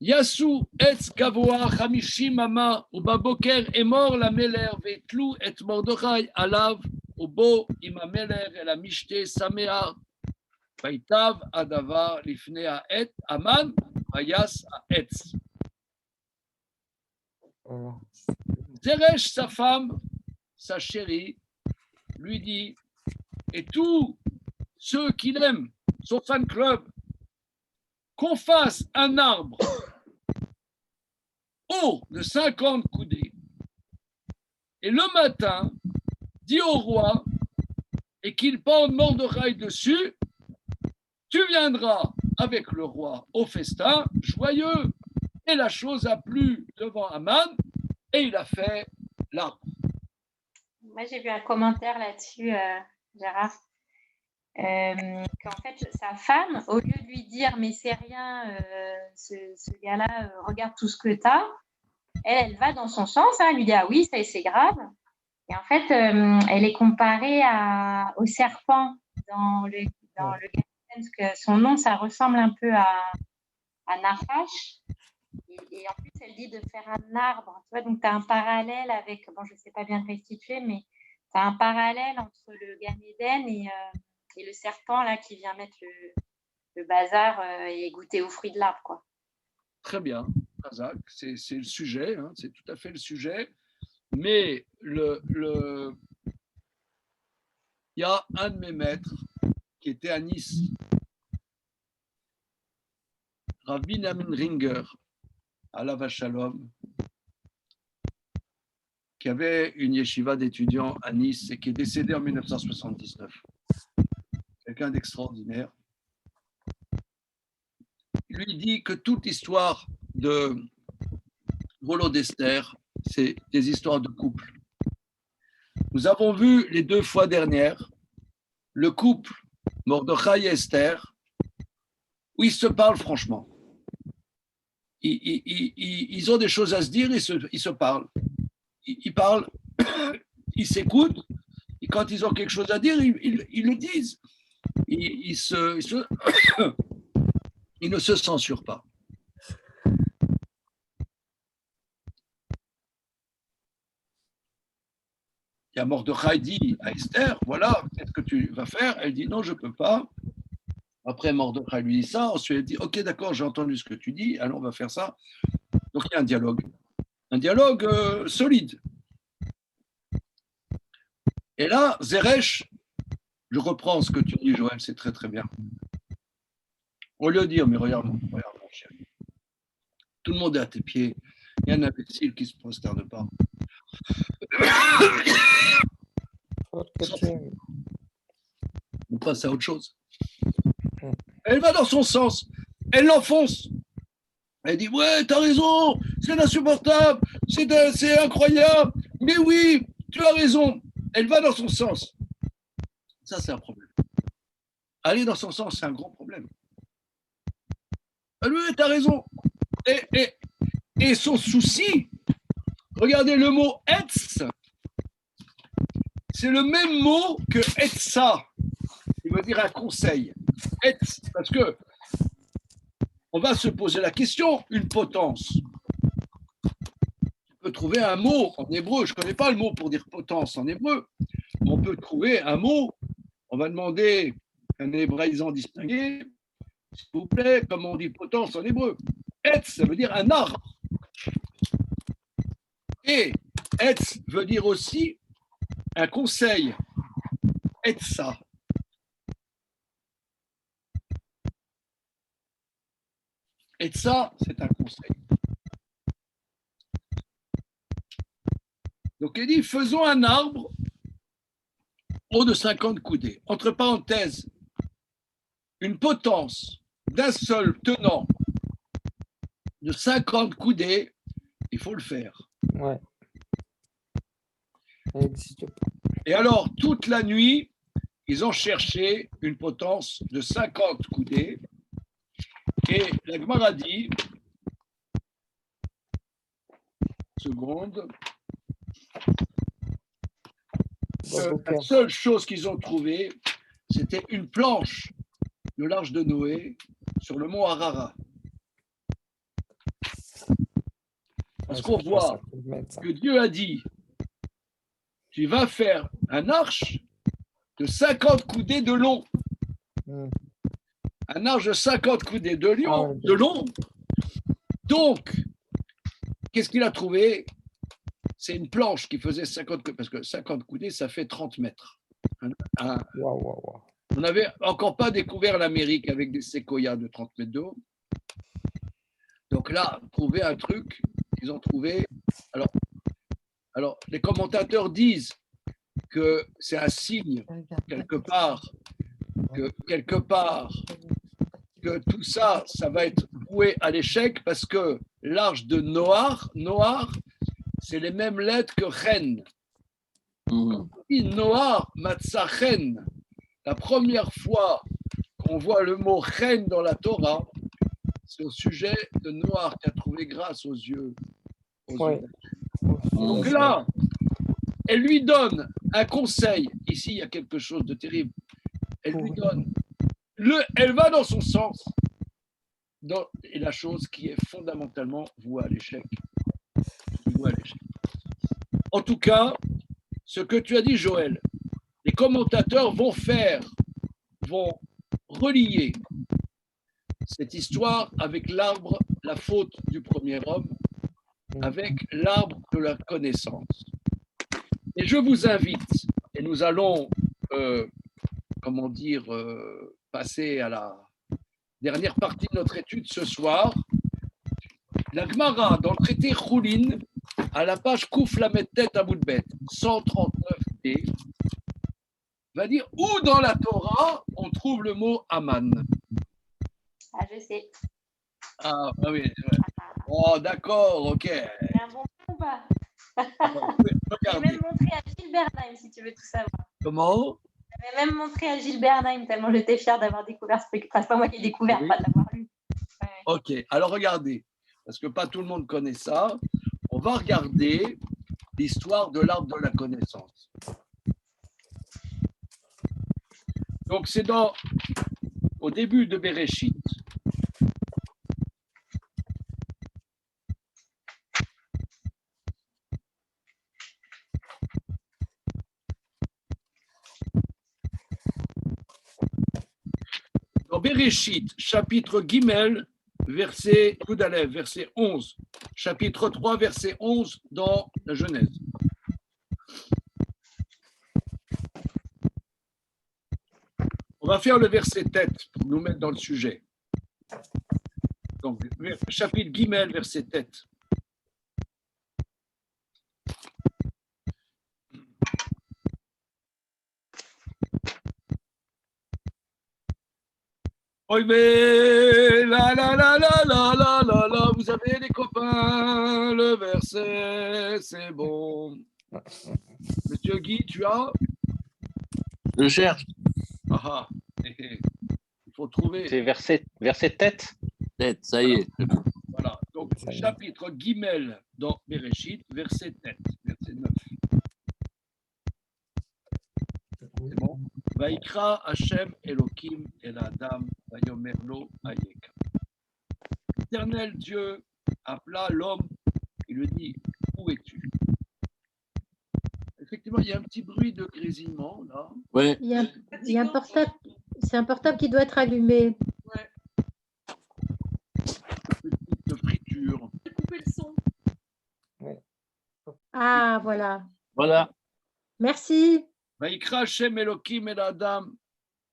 Yasu etz gavoa chamishim ama ubaboker emor lameler vetlu et Mordechai alav ubo im ameler el amishte samea. Vaitav adavar lifnei ha'et aman vayas ha'etz. Zeresh, sa femme, sa chérie, lui dit, et tous ceux qui l'aiment, son fan club, qu'on fasse un arbre haut de 50 coudées, et le matin, dit au roi, et qu'il pende Mordechai dessus, tu viendras avec le roi au festin, joyeux. Et la chose a plu devant Aman, et il a fait l'arbre. Moi, j'ai vu un commentaire là-dessus, Gérard, qu'en fait, sa femme, au lieu de lui dire « mais c'est rien, ce gars-là, regarde tout ce que tu as », elle va dans son sens, elle lui dit « ah oui, ça c'est grave ». Et en fait, elle est comparée au serpent dans le parce que son nom, ça ressemble un peu à Nachash. Et en plus, elle dit de faire un arbre. Tu vois, donc, tu as un parallèle avec, bon, je ne sais pas bien restituer, mais tu as un parallèle entre le Gan Eden et le serpent là, qui vient mettre le bazar et goûter aux fruits de l'arbre, quoi. Très bien, Razak, c'est le sujet, hein, c'est tout à fait le sujet. Mais il y a un de mes maîtres qui était à Nice, Rav Binyamin Ringer, Alav Hashalom, qui avait une yeshiva d'étudiants à Nice et qui est décédé en 1979. Quelqu'un d'extraordinaire. Il lui dit que toute histoire de Rollo d'Esther, c'est des histoires de couple. Nous avons vu les 2 fois dernières le couple Mordechai et Esther, où ils se parlent franchement. Ils ont des choses à se dire, ils se parlent. Ils parlent, ils s'écoutent, et quand ils ont quelque chose à dire, ils le disent. Ils ne se censurent pas. Il y a Mordechai dit à Esther, voilà, qu'est-ce que tu vas faire? Elle dit, non, je ne peux pas. Après, Mordechai lui dit ça. Ensuite, elle dit, ok, d'accord, j'ai entendu ce que tu dis, alors on va faire ça. Donc, il y a un dialogue solide. Et là, Zeresh, je reprends ce que tu dis, Joël, c'est très, très bien. On lui dit, mais regarde, mon chéri, tout le monde est à tes pieds. Il y a un imbécile qui se prosterne pas. On passe à autre chose. Elle va dans son sens. Elle l'enfonce. Elle dit, ouais, t'as raison, c'est insupportable, c'est incroyable, mais oui, tu as raison. Elle va dans son sens. Ça, c'est un problème. Aller dans son sens, c'est un grand problème. Oui, t'as raison. Et son souci, regardez le mot « etz », c'est le même mot que « etza », il veut dire un conseil. « Etz », parce que on va se poser la question, une potence. Tu peux trouver un mot en hébreu, je ne connais pas le mot pour dire potence en hébreu, mais on peut trouver un mot, on va demander un hébraïsant distingué, s'il vous plaît, comment on dit potence en hébreu. Etz, ça veut dire un arbre. Et etz veut dire aussi un conseil. Etza. Etza, c'est un conseil. Donc il dit, faisons un arbre haut de 50 coudées. Entre parenthèses, une potence d'un seul tenant de 50 coudées, il faut le faire. Ouais. Et alors, toute la nuit, ils ont cherché une potence de 50 coudées. Et la Gemara dit, seconde, la seule chose qu'ils ont trouvée, c'était une planche de l'Arche de Noé sur le mont Ararat. Parce qu'on voit que Dieu a dit, tu vas faire un arche de 50 coudées de long. Un arche de 50 coudées de long. Donc, qu'est-ce qu'il a trouvé? C'est une planche qui faisait 50 coudées, parce que 50 coudées, ça fait 30 mètres. On n'avait encore pas découvert l'Amérique avec des séquoias de 30 mètres d'eau. Donc là, trouver un truc, ils ont trouvé. Alors, les commentateurs disent que c'est un signe, quelque part, que tout ça, ça va être voué à l'échec parce que l'arche de Noar, c'est les mêmes lettres que Ren. Noar, Matzah Ren. La première fois qu'on voit le mot Ren dans la Torah, c'est au sujet de Noar qui a trouvé grâce aux yeux. Donc là, elle lui donne un conseil. Ici, il y a quelque chose de terrible. Elle lui donne. Elle va dans son sens. Et la chose qui est fondamentalement vouée à l'échec. En tout cas, ce que tu as dit, Joël, les commentateurs vont relier cette histoire avec l'arbre, la faute du premier homme, avec l'arbre de la connaissance. Et je vous invite, et nous allons, passer à la dernière partie de notre étude ce soir. La Gemara, dans le traité Choulin, à la page Kouf Lamed Tet Amoudbet, 139b, va dire où dans la Torah on trouve le mot Aman. Ah, je sais. Ah oui. Ouais. Oh, d'accord, ok. C'est un bon plan ou pas? J'ai même montré à Gilles Bernheim, si tu veux tout savoir. Comment? J'avais même montré à Gilles Bernheim, tellement j'étais fière d'avoir découvert ce truc. Enfin, c'est pas moi qui l'ai découvert, pas de l'avoir lu. Ouais. Ok, alors regardez, parce que pas tout le monde connaît ça. On va regarder l'histoire de l'arbre de la connaissance. Donc, c'est au début de Bereshit. Dans Bereshit, chapitre Gimel, verset Yudalev, verset 11. Chapitre 3, verset 11 dans la Genèse. On va faire le verset tête pour nous mettre dans le sujet. Donc, chapitre Gimel, verset tête. Oi, mais, la, vous avez les copains, le verset, c'est bon. Monsieur Guy, tu as? Je cherche. Ah, il faut trouver. C'est verset tête. Tête, ça y est. Voilà, donc chapitre Guimel dans Bereshit, verset 7, verset 9. C'est bon. Vaikra Hashem Elohim El Adam Vayomer Lo Hayeka. L'Éternel Dieu appela l'homme et lui dit, où es-tu? Effectivement, il y a un petit bruit de grésillement là. Ouais. Il y a un portable, c'est un portable qui doit être allumé. Ouais. Petite friture. Couper le son. Ah, voilà. Voilà. Merci. Vaikra Hashem Elohim El Adam.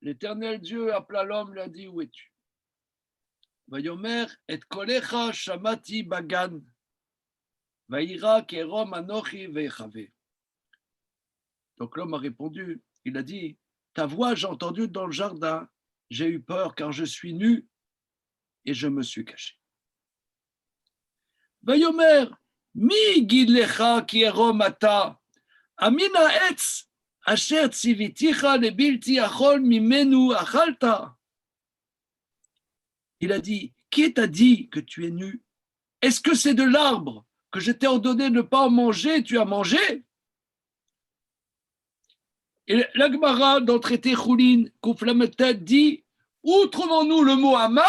L'Éternel Dieu appela l'homme, lui a dit, où es-tu? Vayomer et kolecha shamati bagan. Vaïra kerom anochi vechave. Donc l'homme a répondu, il a dit, ta voix j'ai entendu dans le jardin, j'ai eu peur car je suis nu et je me suis caché. Vayomer, mi gidlecha kierom ata, amina etz, asher tziviticha lebilti achol mimenu achalta. Il a dit, qui t'a dit que tu es nu? Est-ce que c'est de l'arbre que je t'ai ordonné de ne pas en manger, tu as mangé? Et la Gemara dans le traité Choulin, Kouflametet dit, où trouvons-nous le mot Aman?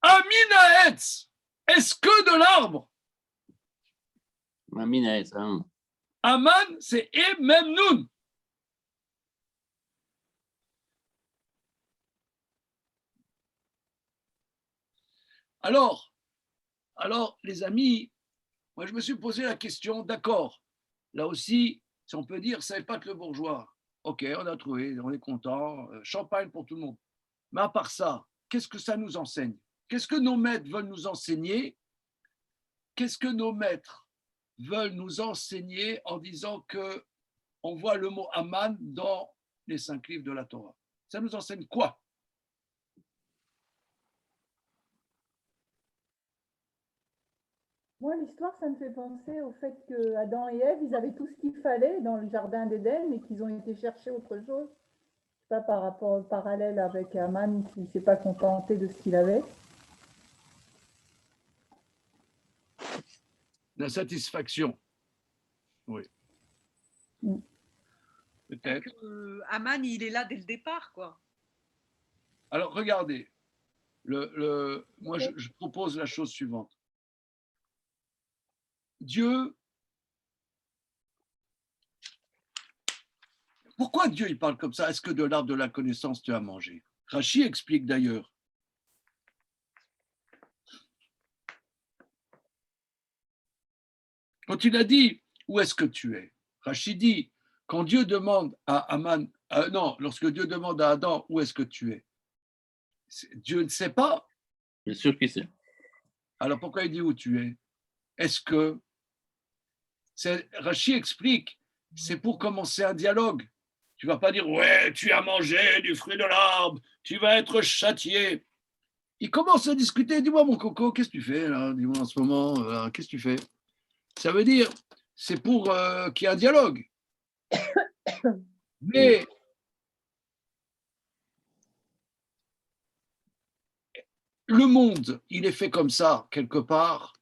Amina etz. Est-ce que de l'arbre? Amina etz. Aman, c'est et même nun. Alors, les amis, moi je me suis posé la question, d'accord, là aussi, si on peut dire, ça n'est pas que le bourgeois. Ok, on a trouvé, on est content, champagne pour tout le monde. Mais à part ça, qu'est-ce que ça nous enseigne? Qu'est-ce que nos maîtres veulent nous enseigner? Qu'est-ce que nos maîtres veulent nous enseigner en disant que on voit le mot Aman dans les 5 livres de la Torah? Ça nous enseigne quoi? Moi, l'histoire, ça me fait penser au fait que Adam et Ève, ils avaient tout ce qu'il fallait dans le jardin d'Éden, mais qu'ils ont été chercher autre chose. Je sais pas, par rapport au parallèle avec Aman qui ne s'est pas contenté de ce qu'il avait. La satisfaction. Oui. Peut-être. Aman, il est là dès le départ, quoi. Alors, regardez. Moi, je propose la chose suivante. Dieu, pourquoi Dieu il parle comme ça? Est-ce que de l'arbre de la connaissance tu as mangé? Rachi explique d'ailleurs. Quand il a dit où est-ce que tu es, Rachi dit quand Dieu demande à Aman, lorsque Dieu demande à Adam où est-ce que tu es, Dieu ne sait pas. Bien sûr qu'il sait. Alors pourquoi il dit où tu es? Est-ce que Rachi explique, c'est pour commencer un dialogue. Tu ne vas pas dire, ouais, tu as mangé du fruit de l'arbre, tu vas être châtié. Il commence à discuter, dis-moi mon coco, qu'est-ce que tu fais là? Dis-moi en ce moment, qu'est-ce que tu fais? Ça veut dire, c'est pour qu'il y ait un dialogue. Mais le monde, il est fait comme ça, quelque part,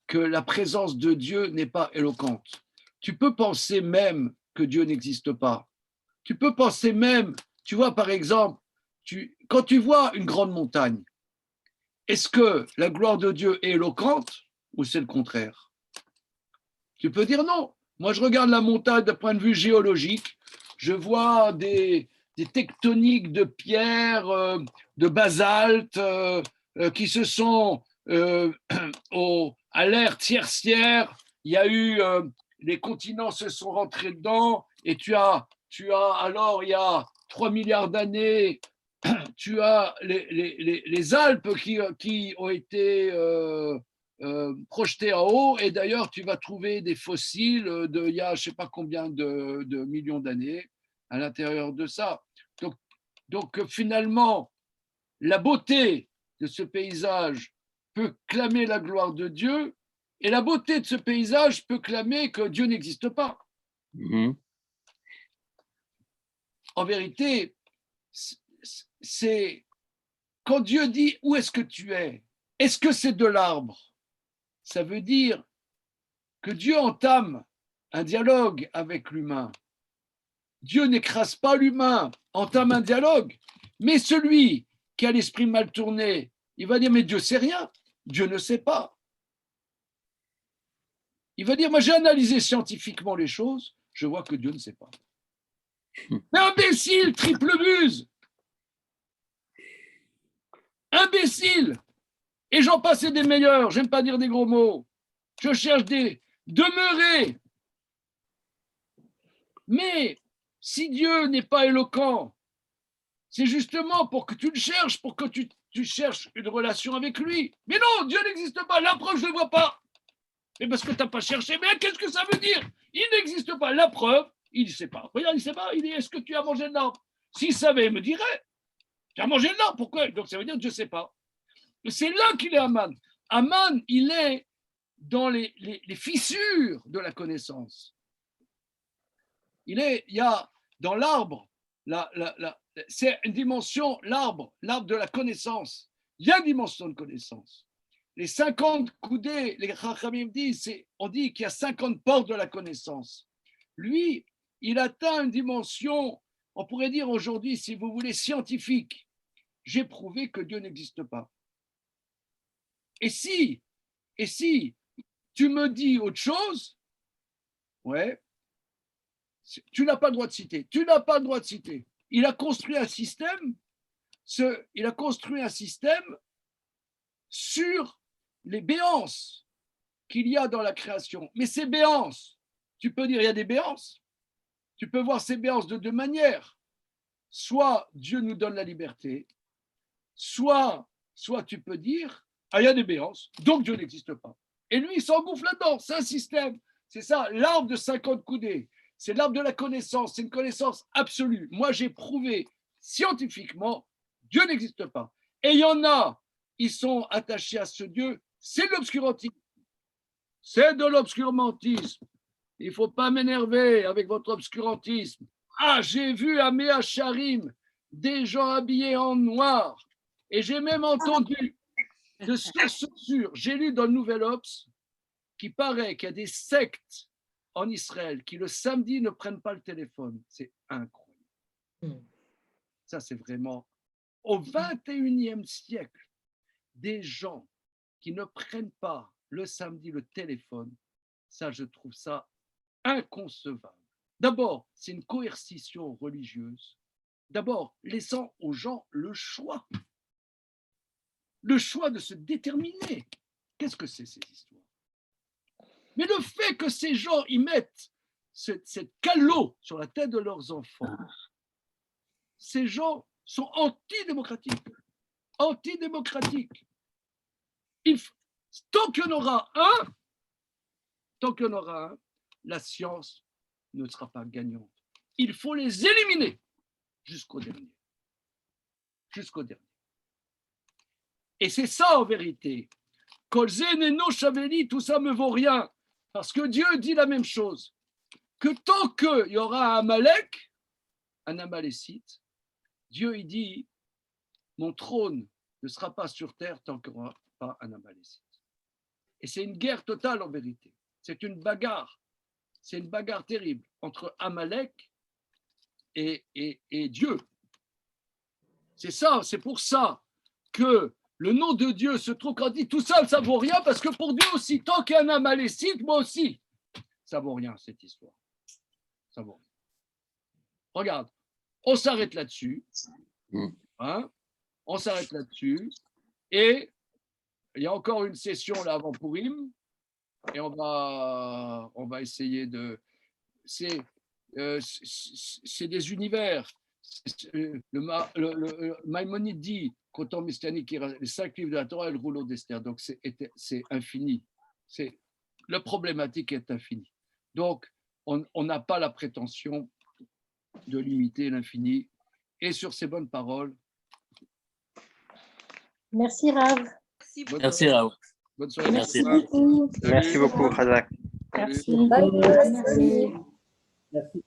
que la présence de Dieu n'est pas éloquente. Tu peux penser même que Dieu n'existe pas. Tu peux penser même, tu vois par exemple, quand tu vois une grande montagne, est-ce que la gloire de Dieu est éloquente ou c'est le contraire? Tu peux dire non. Moi, je regarde la montagne d'un point de vue géologique, je vois des tectoniques de pierre, de basalte qui se sont à l'ère tertiaire. Il y a eu, les continents se sont rentrés dedans et tu as alors, il y a 3 milliards d'années, tu as les Alpes qui ont été projetées en haut, et d'ailleurs, tu vas trouver des fossiles il y a je ne sais pas combien de millions d'années à l'intérieur de ça. Donc finalement, la beauté de ce paysage peut clamer la gloire de Dieu, et la beauté de ce paysage peut clamer que Dieu n'existe pas. En vérité, c'est quand Dieu dit « Où est-ce que tu es ?» Est-ce que c'est de l'arbre? Ça veut dire que Dieu entame un dialogue avec l'humain. Dieu n'écrase pas l'humain, entame un dialogue. Mais celui qui a l'esprit mal tourné, il va dire « Mais Dieu sait rien, Dieu ne sait pas. » Il va dire « Moi, j'ai analysé scientifiquement les choses, je vois que Dieu ne sait pas. » Imbécile, triple buse! Imbécile! Et j'en passe des meilleurs, j'aime pas dire des gros mots. Je cherche des demeurés. Mais si Dieu n'est pas éloquent, c'est justement pour que tu le cherches, pour que tu cherches une relation avec lui. Mais non, Dieu n'existe pas. La preuve, je ne le vois pas. Mais parce que tu n'as pas cherché. Mais qu'est-ce que ça veut dire? Il n'existe pas. La preuve, il ne sait pas. Regarde, il ne sait pas. Il dit, est-ce que tu as mangé de l'arbre? S'il savait, il me dirait. Tu as mangé de l'arbre, pourquoi? Donc ça veut dire que Dieu ne sait pas. C'est là qu'il est Aman. Aman, il est dans les fissures de la connaissance. Il y a dans l'arbre, c'est une dimension, l'arbre de la connaissance. Il y a une dimension de connaissance. Les 50 coudées, les Chachamim disent, on dit qu'il y a 50 portes de la connaissance. Lui, il atteint une dimension, on pourrait dire aujourd'hui, si vous voulez, scientifique. J'ai prouvé que Dieu n'existe pas. Et si tu me dis autre chose, ouais, tu n'as pas le droit de citer. Tu n'as pas le droit de citer. Il a construit un système, sur les béances qu'il y a dans la création. Mais ces béances, tu peux dire il y a des béances. Tu peux voir ces béances de deux manières. Soit Dieu nous donne la liberté, soit tu peux dire ah, il y a des béances, donc Dieu n'existe pas. Et lui, il s'engouffre là-dedans. C'est un système. C'est ça, l'arbre de 50 coudées. C'est l'arbre de la connaissance. C'est une connaissance absolue. Moi, j'ai prouvé scientifiquement, Dieu n'existe pas. Et il y en a, ils sont attachés à ce Dieu. C'est de l'obscurantisme. C'est de l'obscurantisme. Il ne faut pas m'énerver avec votre obscurantisme. Ah, j'ai vu à Mea Charim des gens habillés en noir. Et j'ai même entendu de sources sûres, j'ai lu dans le Nouvel Obs qu'il paraît qu'il y a des sectes en Israël qui le samedi ne prennent pas le téléphone. C'est incroyable. Ça, c'est vraiment au 21e siècle, des gens qui ne prennent pas le samedi le téléphone. Ça, je trouve ça inconcevable. D'abord, c'est une coercition religieuse. D'abord, laissant aux gens le choix de se déterminer. Qu'est-ce que c'est ces histoires? Mais le fait que ces gens y mettent cette calotte sur la tête de leurs enfants, ces gens sont antidémocratiques. Antidémocratiques. Tant qu'il y en aura un, la science ne sera pas gagnante. Il faut les éliminer jusqu'au dernier. Jusqu'au dernier. Et c'est ça en vérité. Kolze neno shaveli, tout ça ne me vaut rien. Parce que Dieu dit la même chose. Que tant qu'il y aura un Amalek, un Amalécite, Dieu il dit mon trône ne sera pas sur terre tant qu'il n'y aura pas un Amalécite. Et c'est une guerre totale en vérité. C'est une bagarre. C'est une bagarre terrible entre Amalek et Dieu. C'est ça, c'est pour ça que le nom de Dieu se trouve quand il dit tout ça, ça ne vaut rien, parce que pour Dieu aussi, tant qu'il y a un Amalécite, moi aussi, ça ne vaut rien cette histoire. Ça vaut rien. Regarde, on s'arrête là-dessus. Hein, on s'arrête là-dessus. Et il y a encore une session là avant Purim. Et on va essayer de. C'est des univers. Le Maïmonide dit qu'au temps messianique, les 5 livres de la Torah et le rouleau d'Esther. Donc, c'est infini. La problématique est infinie. Donc, on n'a pas la prétention de limiter l'infini. Et sur ces bonnes paroles, Merci, Rav. Merci, Raoul. Bonne soirée. Merci. Beaucoup. Merci beaucoup, Razak. Merci. Bye. Merci. Merci.